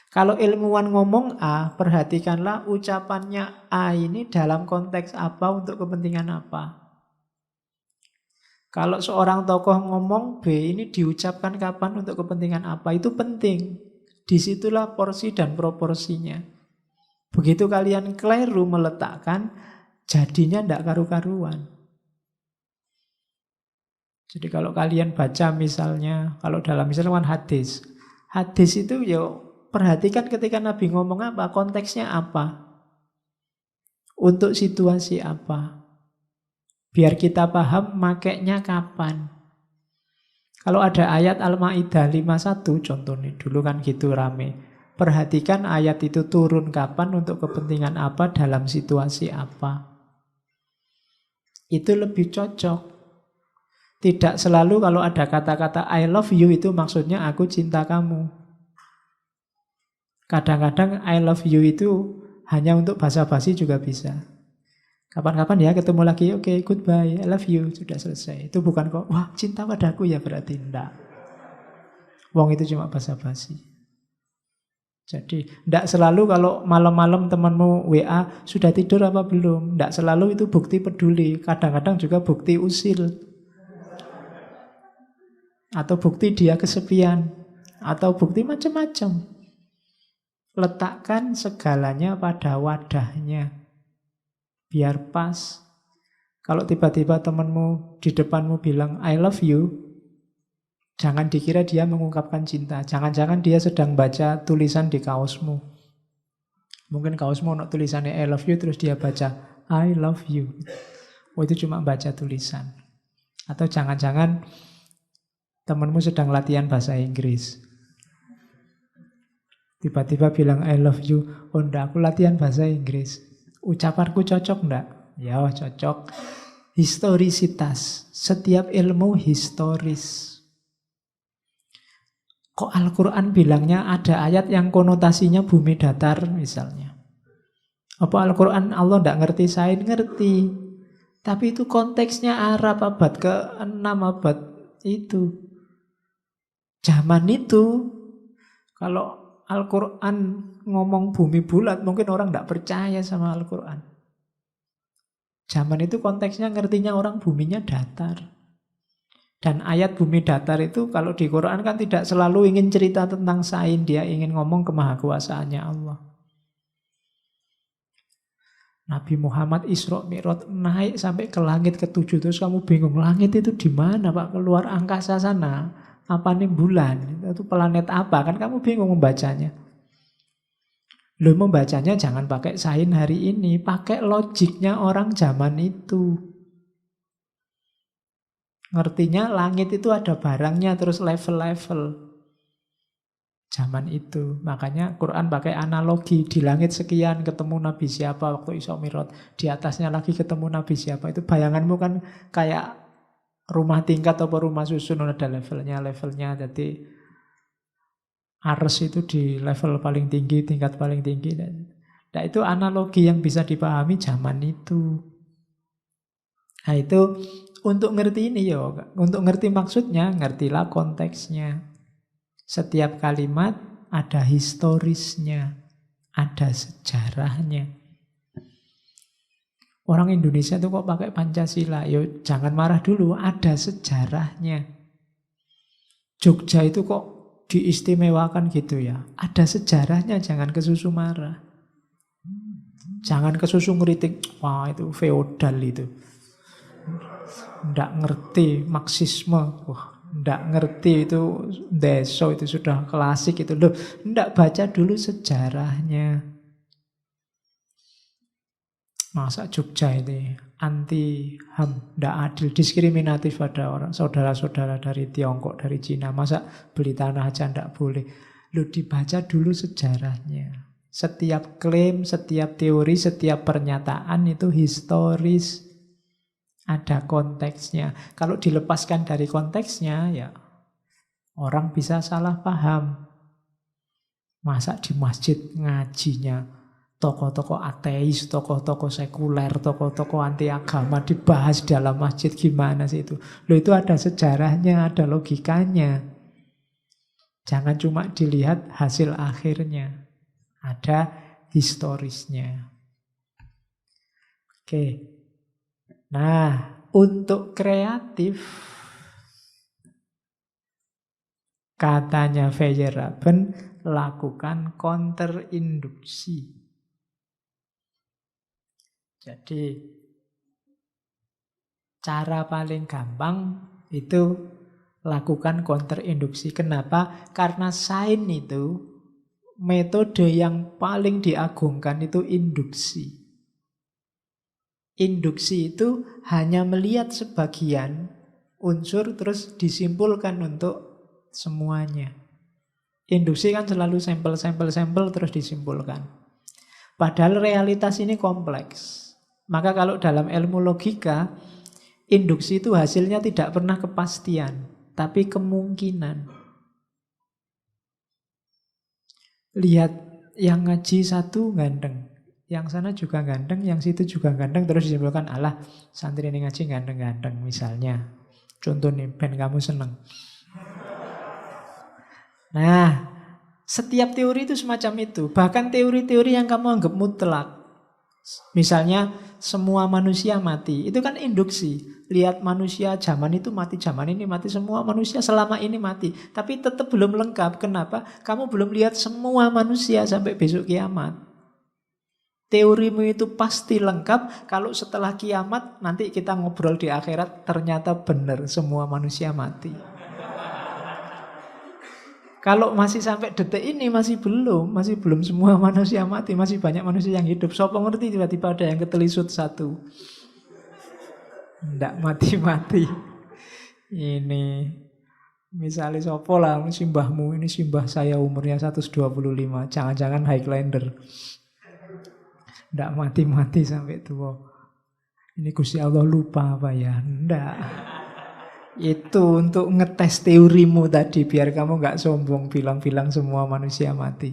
Kalau ilmuwan ngomong A, perhatikanlah ucapannya A ini dalam konteks apa untuk kepentingan apa. Kalau seorang tokoh ngomong B ini diucapkan kapan untuk kepentingan apa, itu penting. Disitulah porsi dan proporsinya. Begitu kalian keliru meletakkan, jadinya tidak karu-karuan. Jadi kalau kalian baca misalnya, kalau dalam misalnya hadis. Hadis itu ya perhatikan ketika Nabi ngomong apa, konteksnya apa. Untuk situasi apa. Biar kita paham makainya kapan. Kalau ada ayat Al-Ma'idah 51 contohnya, dulu kan gitu rame. Perhatikan ayat itu turun kapan untuk kepentingan apa dalam situasi apa. Itu lebih cocok. Tidak selalu kalau ada kata-kata I love you itu maksudnya aku cinta kamu. Kadang-kadang I love you itu hanya untuk basa-basi juga bisa. Kapan-kapan ya ketemu lagi, oke, goodbye, I love you, sudah selesai. Itu bukan kok, wah cinta padaku ya berarti enggak. Wong itu cuma basa-basi. Jadi enggak selalu kalau malam-malam temanmu WA, sudah tidur apa belum? Enggak selalu itu bukti peduli, kadang-kadang juga bukti usil. atau bukti dia kesepian, atau bukti macam-macam. Letakkan segalanya pada wadahnya, biar pas. Kalau tiba-tiba temanmu di depanmu bilang I love you, jangan dikira dia mengungkapkan cinta. Jangan-jangan dia sedang baca tulisan di kaosmu. Mungkin kaosmu ada tulisannya I love you, terus dia baca I love you. Oh, itu cuma baca tulisan. Atau jangan-jangan temanmu sedang latihan bahasa Inggris. Tiba-tiba bilang I love you. Oh enggak, aku latihan bahasa Inggris. Ucapanku cocok enggak? Ya cocok. Historisitas. Setiap ilmu historis. Kok Al-Quran bilangnya ada ayat yang konotasinya bumi datar misalnya. Apa Al-Quran Allah enggak ngerti sains? Ngerti. Tapi itu konteksnya Arab abad ke-6 abad itu. Zaman itu, kalau Al-Quran ngomong bumi bulat, mungkin orang tidak percaya sama Al-Quran. Zaman itu konteksnya ngertinya orang buminya datar. Dan ayat bumi datar itu kalau di Quran kan tidak selalu ingin cerita tentang sains, dia ingin ngomong kemahakuasaannya Allah. Nabi Muhammad Isra Mi'raj naik sampai ke langit ke-7, terus kamu bingung langit itu di mana Pak? Keluar angkasa sana. Apa nih bulan? Itu planet apa? Kan kamu bingung membacanya. Lo membacanya jangan pakai sains hari ini, pakai logiknya orang zaman itu. Ngertinya langit itu ada barangnya, terus level-level. Zaman itu. Makanya Quran pakai analogi. Di langit sekian ketemu Nabi siapa waktu Isra Mi'raj. Di atasnya lagi ketemu Nabi siapa. Itu bayanganmu kan kayak rumah tingkat atau rumah susun, ada levelnya. Jadi Ars itu di level paling tinggi, tingkat paling tinggi. Nah itu analogi yang bisa dipahami zaman itu. Nah itu untuk ngerti ini ya, untuk ngerti maksudnya, ngertilah konteksnya. Setiap kalimat ada historisnya, ada sejarahnya. Orang Indonesia itu kok pakai Pancasila? Yo jangan marah dulu, ada sejarahnya. Jogja itu kok diistimewakan gitu ya. Ada sejarahnya, jangan kesusu marah. Jangan kesusu ngeritik, wah itu feodal itu. Nggak ngerti Marxisme, wah nggak ngerti itu deso, itu sudah klasik itu. Loh, nggak baca dulu sejarahnya. Masa Jogja ini anti HAM, tidak adil, diskriminatif pada orang saudara-saudara dari Tiongkok, dari Cina. Masa beli tanah aja tidak boleh? Lu dibaca dulu sejarahnya. Setiap klaim, setiap teori, setiap pernyataan itu historis. Ada konteksnya. Kalau dilepaskan dari konteksnya, ya orang bisa salah paham. Masa di masjid ngajinya tokoh-tokoh ateis, tokoh-tokoh sekuler, tokoh-tokoh anti agama dibahas dalam masjid, gimana sih itu? Loh itu ada sejarahnya, ada logikanya. Jangan cuma dilihat hasil akhirnya. Ada historisnya. Oke. Nah, untuk kreatif, katanya Feyerabend, lakukan counterinduksi. Jadi cara paling gampang itu lakukan counterinduksi. Kenapa? Karena sains itu metode yang paling diagungkan itu induksi. Induksi itu hanya melihat sebagian unsur terus disimpulkan untuk semuanya. Induksi kan selalu sampel terus disimpulkan. Padahal realitas ini kompleks. Maka kalau dalam ilmu logika, induksi itu hasilnya tidak pernah kepastian, tapi kemungkinan. Lihat yang ngaji satu ganteng, yang sana juga ganteng, yang situ juga ganteng, terus disimpulkan, alah santri ini ngaji ganteng-ganteng misalnya. Contoh nih, ben kamu seneng. Nah, setiap teori itu semacam itu. Bahkan teori-teori yang kamu anggap mutlak. Misalnya semua manusia mati. Itu kan induksi. Lihat manusia zaman itu mati, zaman ini mati, semua manusia selama ini mati. Tapi tetap belum lengkap. Kenapa? Kamu belum lihat semua manusia sampai besok kiamat. Teorimu itu pasti lengkap. Kalau setelah kiamat, nanti kita ngobrol di akhirat, ternyata benar semua manusia mati. Kalau masih sampai detik ini masih belum semua manusia mati, masih banyak manusia yang hidup. Sopo ngerti tiba-tiba ada yang ketelisut satu. Ndak mati-mati. Ini misalnya sopo lah, simbahmu ini simbah saya umurnya 125, jangan-jangan Highlander. Ndak mati-mati sampai tua. Ini Gusti Allah lupa apa ya? Ndak. Itu untuk ngetes teorimu tadi, biar kamu nggak sombong bilang-bilang semua manusia mati.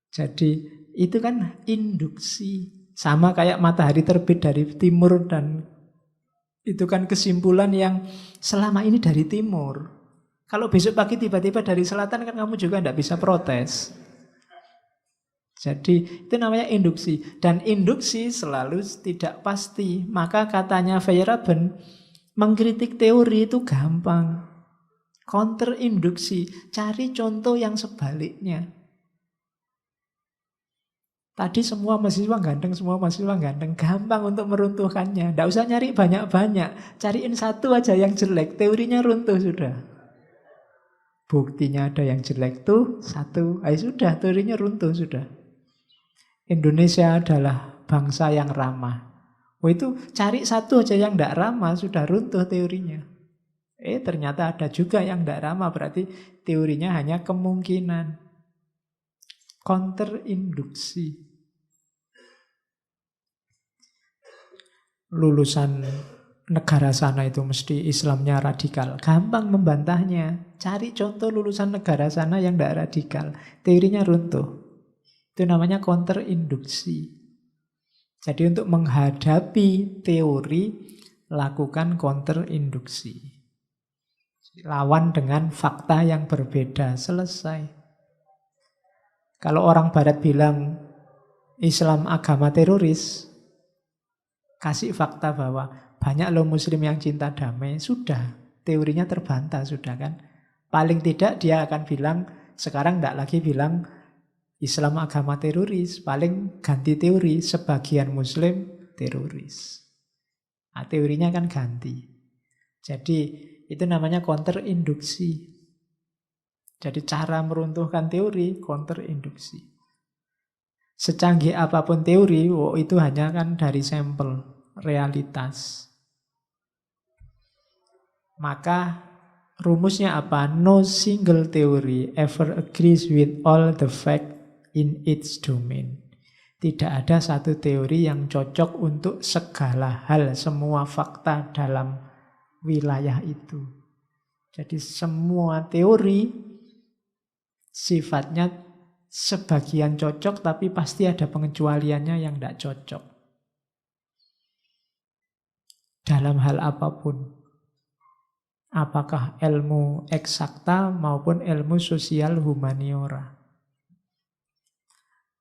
Jadi itu kan induksi. Sama kayak matahari terbit dari timur, dan itu kan kesimpulan yang selama ini dari timur. Kalau besok pagi tiba-tiba dari selatan, kan kamu juga nggak bisa protes. Jadi itu namanya induksi. Dan induksi selalu tidak pasti. Maka katanya Feyerabend, mengkritik teori itu gampang. Counter induksi, cari contoh yang sebaliknya. Tadi semua mahasiswa ganteng, gampang untuk meruntuhkannya. Tidak usah nyari banyak-banyak, cariin satu aja yang jelek, teorinya runtuh sudah. Buktinya ada yang jelek tuh satu, sudah, teorinya runtuh sudah. Indonesia adalah bangsa yang ramah. Itu cari satu aja yang tidak ramah, sudah runtuh teorinya. Ternyata ada juga yang tidak ramah, berarti teorinya hanya kemungkinan. Counter induksi. Lulusan negara sana itu mesti Islamnya radikal. Gampang membantahnya. Cari contoh lulusan negara sana yang tidak radikal. Teorinya runtuh. Itu namanya counter induksi. Jadi untuk menghadapi teori, lakukan counter induksi. Lawan dengan fakta yang berbeda, selesai. Kalau orang barat bilang Islam agama teroris, kasih fakta bahwa banyak loh muslim yang cinta damai, sudah, teorinya terbantah sudah kan. Paling tidak dia akan bilang, sekarang tidak lagi bilang Islam agama teroris, paling ganti teori, sebagian muslim teroris. Nah, teorinya kan ganti. Jadi itu namanya counter induksi. Jadi cara meruntuhkan teori, counter induksi. Secanggih apapun teori, itu hanya kan dari sampel realitas. Maka rumusnya apa? No single theory ever agrees with all the facts in its domain. Tidak ada satu teori yang cocok untuk segala hal, semua fakta dalam wilayah itu. Jadi semua teori sifatnya sebagian cocok, tapi pasti ada pengecualiannya yang tidak cocok. Dalam hal apapun. Apakah ilmu eksakta maupun ilmu sosial humaniora.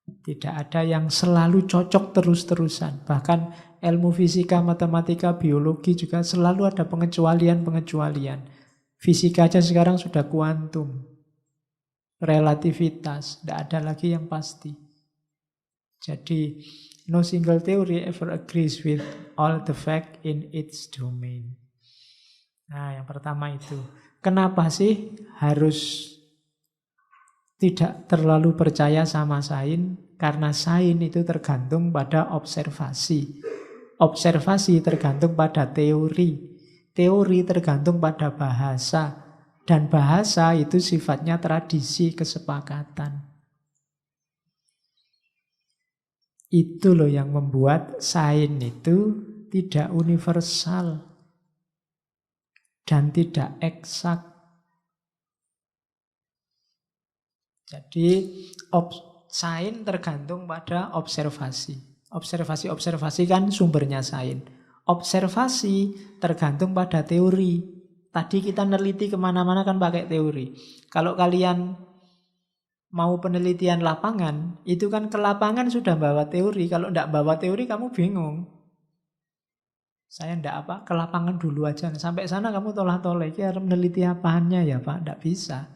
Tidak ada yang selalu cocok terus-terusan. Bahkan ilmu fisika, matematika, biologi juga selalu ada pengecualian-pengecualian. Fisika aja sekarang sudah kuantum. Relativitas, tidak ada lagi yang pasti. Jadi, no single theory ever agrees with all the facts in its domain. Nah, yang pertama itu. Kenapa sih harus tidak terlalu percaya sama sains? Karena sains itu tergantung pada observasi. Observasi tergantung pada teori. Teori tergantung pada bahasa. Dan bahasa itu sifatnya tradisi, kesepakatan. Itu loh yang membuat sains itu tidak universal dan tidak eksak. Jadi sains tergantung pada observasi. Observasi kan sumbernya sains. Observasi tergantung pada teori. Tadi kita neliti kemana-mana kan pakai teori. Kalau kalian mau penelitian lapangan, itu kan ke lapangan sudah bawa teori. Kalau tidak bawa teori kamu bingung. Saya ndak apa, ke lapangan dulu aja. Sampai sana kamu tolah-toleh, kira meneliti apaannya ya Pak, ndak bisa.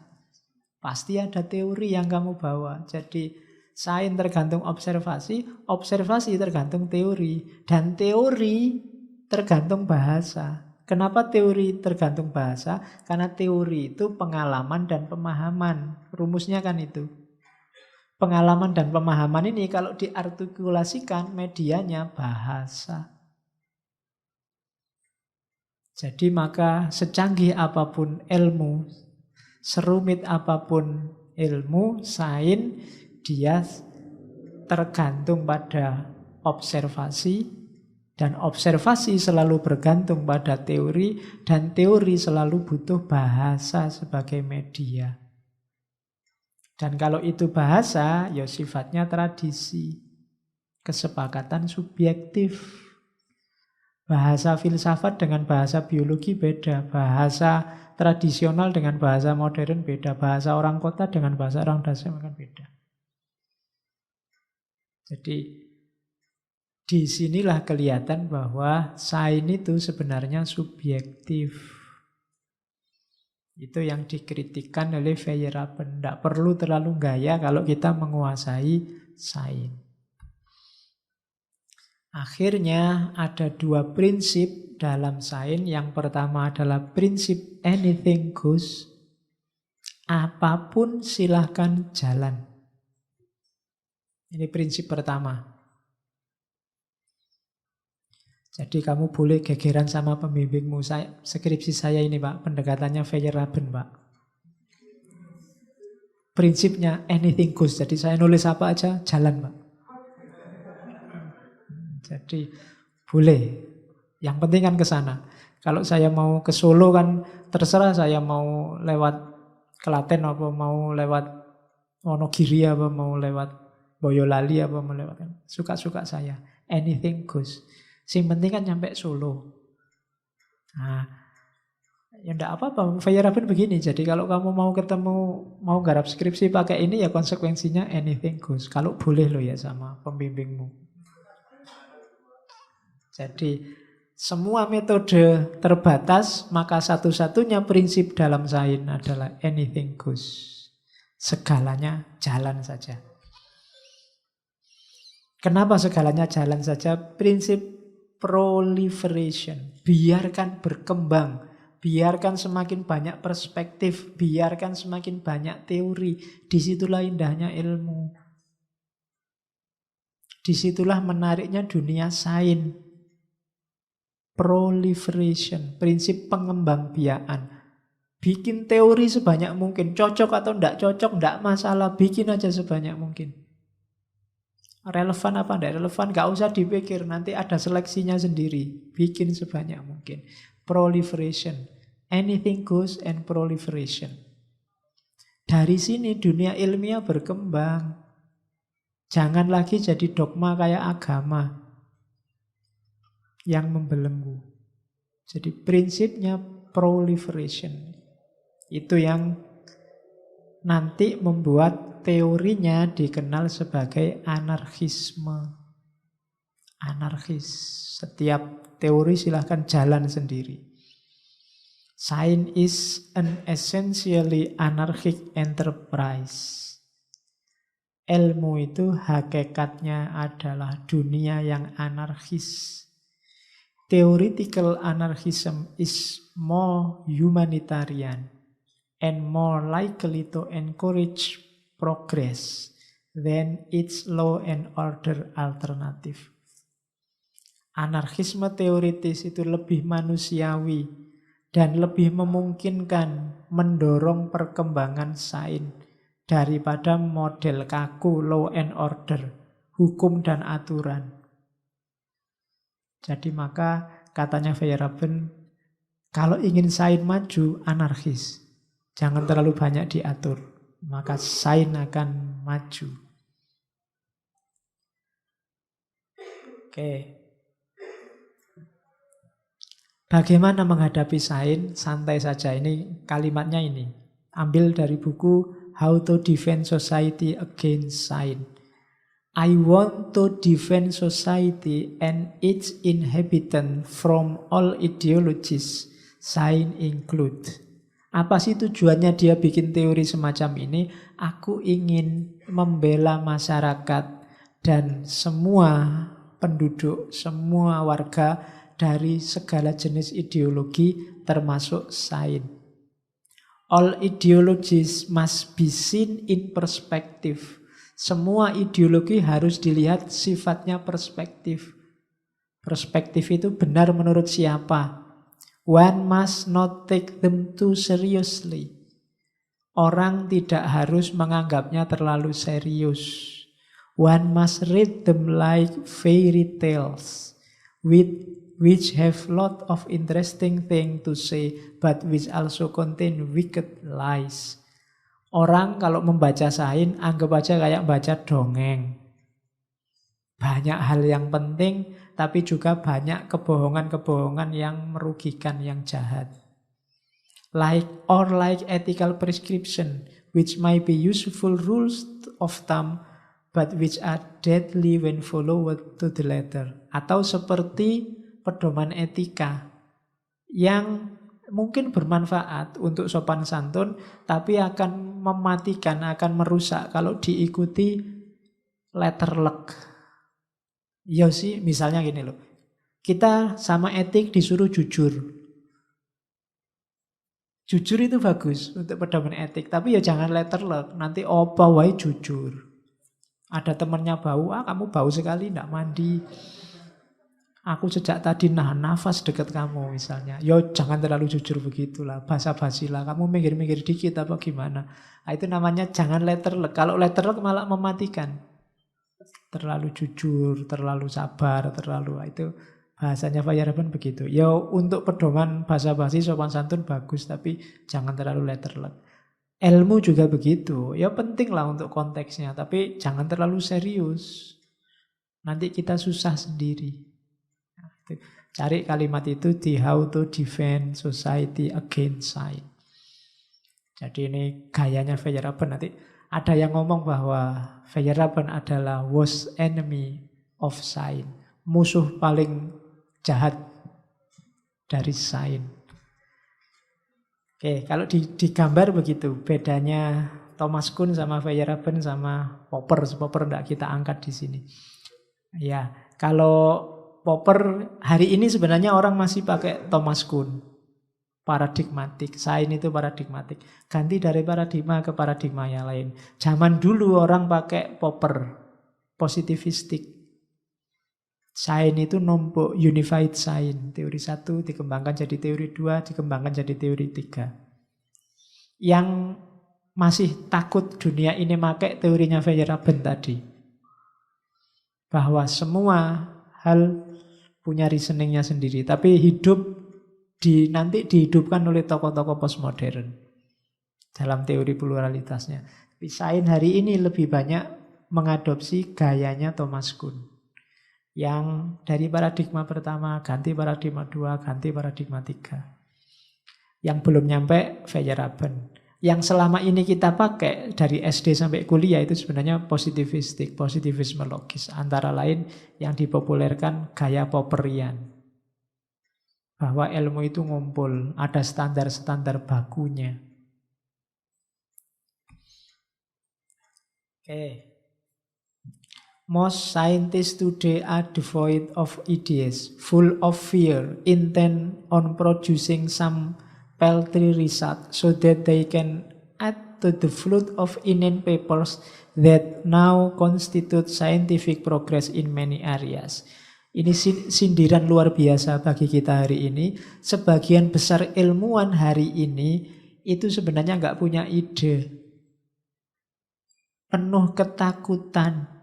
Pasti ada teori yang kamu bawa. Jadi sains tergantung observasi, observasi tergantung teori, dan teori tergantung bahasa. Kenapa teori tergantung bahasa? Karena teori itu pengalaman dan pemahaman. Rumusnya kan itu. Pengalaman dan pemahaman ini kalau diartikulasikan medianya bahasa. Jadi maka secanggih apapun ilmu, serumit apapun ilmu, sains, dia tergantung pada observasi, dan observasi selalu bergantung pada teori, dan teori selalu butuh bahasa sebagai media. Dan kalau itu bahasa, ya sifatnya tradisi, kesepakatan subjektif. Bahasa filsafat dengan bahasa biologi beda, bahasa tradisional dengan bahasa modern beda, bahasa orang kota dengan bahasa orang desa kan beda. Jadi disinilah kelihatan bahwa sains itu sebenarnya subjektif. Itu yang dikritikkan oleh Feyerabend. Tidak perlu terlalu gaya kalau kita menguasai sains. Akhirnya ada dua prinsip dalam sains. Yang pertama adalah prinsip anything goes. Apapun silahkan jalan. Ini prinsip pertama. Jadi kamu boleh gegeran sama pembimbingmu. Skripsi saya ini Pak, pendekatannya Feyerabend Pak. Prinsipnya anything goes. Jadi saya nulis apa aja, jalan Pak. Jadi boleh. Yang penting kan ke sana. Kalau saya mau ke Solo kan terserah, saya mau lewat Klaten apa mau lewat Wonogiri apa mau lewat Boyolali apa mau lewat, suka-suka saya. Anything goes. Yang penting kan nyampe Solo. Nah, ya enggak apa-apa. Feyerabend begini. Jadi kalau kamu mau ketemu, mau garap skripsi pakai ini ya konsekuensinya anything goes. Kalau boleh loh ya sama pembimbingmu. Jadi semua metode terbatas, maka satu-satunya prinsip dalam sains adalah anything goes. Segalanya jalan saja. Kenapa segalanya jalan saja? Prinsip proliferation. Biarkan berkembang. Biarkan semakin banyak perspektif. Biarkan semakin banyak teori. Disitulah indahnya ilmu. Disitulah menariknya dunia sains. Proliferation, prinsip pengembangbiakan. Bikin teori sebanyak mungkin. Cocok atau tidak cocok, tidak masalah. Bikin aja sebanyak mungkin. Relevan apa tidak relevan, gak usah dipikir. Nanti ada seleksinya sendiri. Bikin sebanyak mungkin. Proliferation. Anything goes and proliferation. Dari sini dunia ilmiah berkembang. Jangan lagi jadi dogma kayak agama yang membelenggu. Jadi prinsipnya proliferation. Itu yang nanti membuat teorinya dikenal sebagai anarkisme. Anarkis. Setiap teori silahkan jalan sendiri. Science is an essentially anarchic enterprise. Ilmu itu hakikatnya adalah dunia yang anarkis. Theoretical anarchism is more humanitarian and more likely to encourage progress than its law and order alternative. Anarkisme teoritis itu lebih manusiawi dan lebih memungkinkan mendorong perkembangan sains daripada model kaku law and order, hukum dan aturan. Jadi maka katanya Feyerabend, kalau ingin sains maju, anarkis. Jangan terlalu banyak diatur. Maka sains akan maju. Oke. Bagaimana menghadapi sains? Santai saja. Ini kalimatnya ini. Ambil dari buku How to defend society against science. I want to defend society and its inhabitant from all ideologies, science include. Apa sih tujuannya dia bikin teori semacam ini? Aku ingin membela masyarakat dan semua penduduk, semua warga dari segala jenis ideologi termasuk sains. All ideologies must be seen in perspective. Semua ideologi harus dilihat sifatnya perspektif. Perspektif itu benar menurut siapa? One must not take them too seriously. Orang tidak harus menganggapnya terlalu serius. One must read them like fairy tales, which have lot of interesting thing to say, but which also contain wicked lies. Orang kalau membaca sains, anggap aja kayak baca dongeng. Banyak hal yang penting, tapi juga banyak kebohongan-kebohongan yang merugikan, yang jahat. Like ethical prescription, which might be useful rules of thumb, but which are deadly when followed to the letter. Atau seperti pedoman etika yang mungkin bermanfaat untuk sopan santun, tapi akan mematikan, akan merusak kalau diikuti letter luck. Ya sih, misalnya gini loh. Kita sama etik disuruh jujur. Jujur itu bagus untuk pedoman etik, tapi ya jangan letter luck. Nanti apa wae jujur. Ada temannya bau, kamu bau sekali, enggak mandi. Aku sejak tadi nahan nafas dekat kamu misalnya. Yo jangan terlalu jujur begitulah, basa-basilah. Kamu mikir-mikir dikit apa gimana. Nah, itu namanya jangan letterlek. Kalau letterlek malah mematikan. Terlalu jujur, terlalu sabar, itu bahasanya Feyerabend begitu. Yo untuk pedoman basa-basi sopan santun bagus, tapi jangan terlalu letterlek. Ilmu juga begitu. Ya penting lah untuk konteksnya, tapi jangan terlalu serius. Nanti kita susah sendiri. Cari kalimat itu di How to Defend Society Against Science. Jadi ini gayanya Feyerabend. Nanti ada yang ngomong bahwa Feyerabend adalah worst enemy of science. Musuh paling jahat dari sains. Oke, kalau digambar begitu. Bedanya Thomas Kuhn sama Feyerabend sama Popper. Popper enggak kita angkat di sini. Ya, kalau Popper hari ini sebenarnya orang masih pakai Thomas Kuhn. Paradigmatik, sains itu paradigmatik. Ganti dari paradigma ke paradigma yang lain. Zaman dulu orang pakai Popper, positivistik. Sains itu numpuk, unified science. Teori 1 dikembangkan jadi teori 2, dikembangkan jadi teori 3. Yang masih takut dunia ini pakai teorinya Feyerabend tadi. Bahwa semua hal punya reasoningnya sendiri, tapi hidup nanti dihidupkan oleh tokoh-tokoh postmodern dalam teori pluralitasnya. Tapi sains hari ini lebih banyak mengadopsi gayanya Thomas Kuhn, yang dari paradigma pertama ganti paradigma 2, ganti paradigma 3. Yang belum nyampe Feyerabend. Yang selama ini kita pakai dari SD sampai kuliah itu sebenarnya positivistik, positivisme logis. Antara lain yang dipopulerkan gaya Popperian. Bahwa ilmu itu ngumpul, ada standar-standar bakunya. Oke. Most scientists today are devoid of ideas, full of fear, intent on producing some paltry result so that they can add to the flood of inane papers that now constitute scientific progress in many areas. Ini sindiran luar biasa bagi kita hari ini. Sebagian besar ilmuwan hari ini itu sebenarnya nggak punya ide. Penuh ketakutan.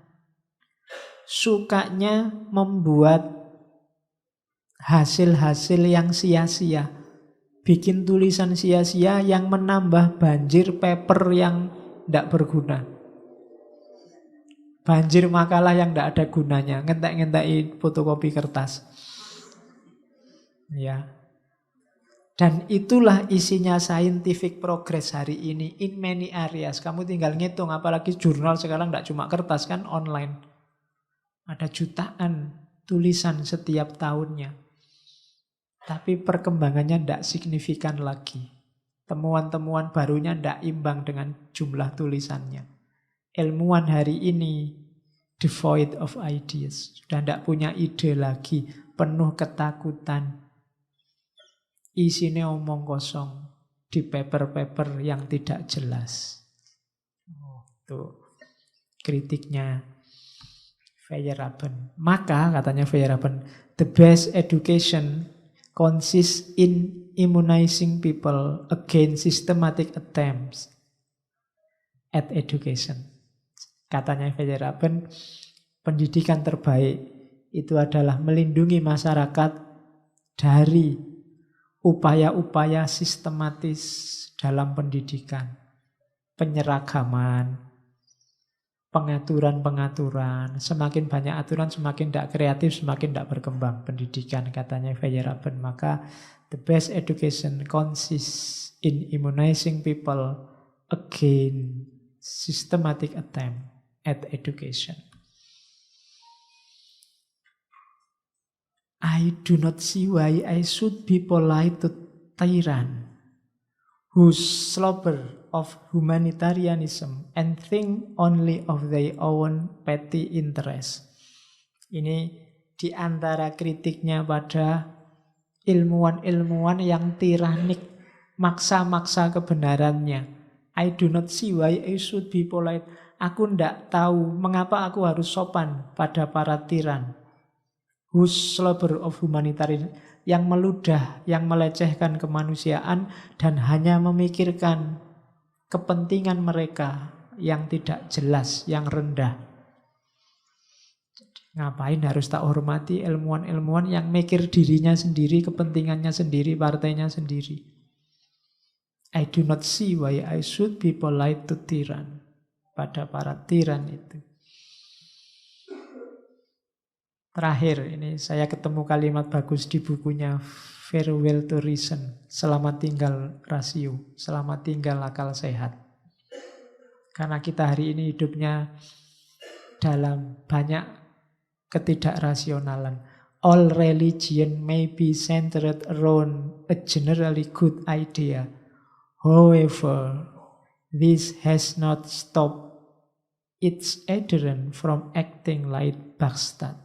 Sukanya membuat hasil-hasil yang sia-sia. Bikin tulisan sia-sia yang menambah banjir paper yang tidak berguna. Banjir makalah yang tidak ada gunanya. Ngentek-ngentekin fotokopi kertas. Ya. Dan itulah isinya scientific progress hari ini in many areas. Kamu tinggal ngitung, apalagi jurnal sekarang tidak cuma kertas kan, online. Ada jutaan tulisan setiap tahunnya. Tapi perkembangannya tidak signifikan lagi. Temuan-temuan barunya tidak imbang dengan jumlah tulisannya. Ilmuwan hari ini devoid of ideas. Sudah tidak punya ide lagi, penuh ketakutan. Isinya omong kosong di paper-paper yang tidak jelas. Tuh kritiknya Feyerabend. Maka katanya Feyerabend, the best education consists in immunizing people against systematic attempts at education. Katanya Feyerabend, pendidikan terbaik itu adalah melindungi masyarakat dari upaya-upaya sistematis dalam pendidikan, penyeragaman, pengaturan-pengaturan. Semakin banyak aturan, semakin tidak kreatif, semakin tidak berkembang pendidikan, katanya Feyerabend. Maka the best education consists in immunizing people against systematic attempt at education. I do not see why I should be polite to tyrant whose slobber of humanitarianism and think only of their own petty interest. Ini di antara kritiknya pada ilmuwan-ilmuwan yang tiranik, maksa-maksa kebenarannya. I do not see why I should be polite. Aku tidak tahu mengapa aku harus sopan pada para tiran. Whose slobber of humanitarian, yang meludah, yang melecehkan kemanusiaan dan hanya memikirkan kepentingan mereka yang tidak jelas, yang rendah. Ngapain harus tak hormati ilmuwan-ilmuwan yang mikir dirinya sendiri, kepentingannya sendiri, partainya sendiri. I do not see why I should be polite to tyrann. Pada para tiran itu. Terakhir, ini saya ketemu kalimat bagus di bukunya Farewell to Reason. Selamat tinggal rasio, selamat tinggal akal sehat. Karena kita hari ini hidupnya dalam banyak ketidakrasionalan. All religion may be centered around a generally good idea. However, this has not stopped its adherents from acting like bastard.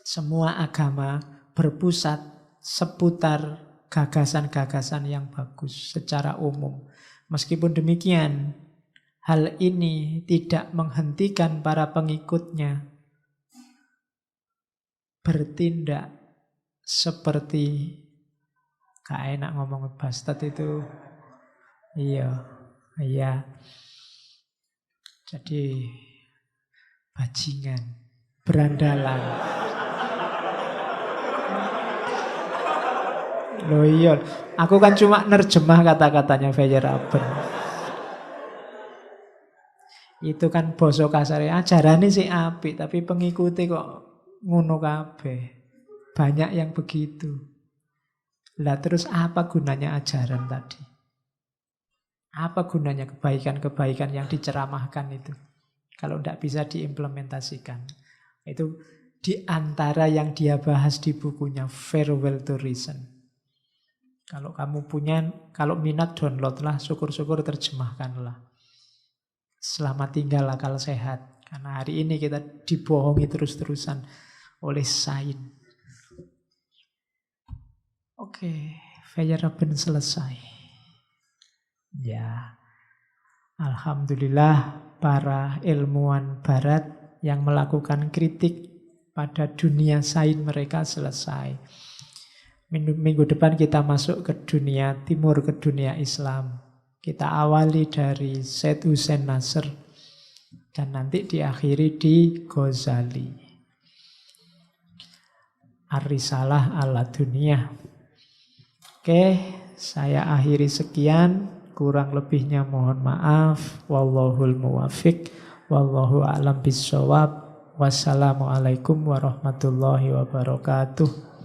Semua agama berpusat seputar gagasan-gagasan yang bagus secara umum. Meskipun demikian, hal ini tidak menghentikan para pengikutnya bertindak seperti, gak enak ngomong bastard itu. Iya. Jadi bajingan, berandalan. Loh iya, aku kan cuma nerjemah kata-katanya Feyerabend. Itu kan basa kasare, ajarane sih apik, tapi pengikuti kok ngono kabeh. Banyak yang begitu. Lah terus apa gunanya ajaran tadi? Apa gunanya kebaikan-kebaikan yang diceramahkan itu? Kalau tidak bisa diimplementasikan. Itu di antara yang dia bahas di bukunya Farewell to Reason. Kalau kamu punya, kalau minat downloadlah, syukur-syukur terjemahkanlah. Selamat tinggal akal sehat. Karena hari ini kita dibohongi terus-terusan oleh sains. Oke, Feyerabend selesai. Ya, alhamdulillah para ilmuwan barat yang melakukan kritik pada dunia sains mereka selesai. Minggu depan kita masuk ke dunia timur, ke dunia Islam. Kita awali dari Syed Hussein Nasr dan nanti diakhiri di Ghazali. Ar-Risalah ala Dunia. Oke, saya akhiri sekian. Kurang lebihnya mohon maaf. Wallahul muwafiq. Wallahu a'lam bishawab. Wassalamualaikum warahmatullahi wabarakatuh.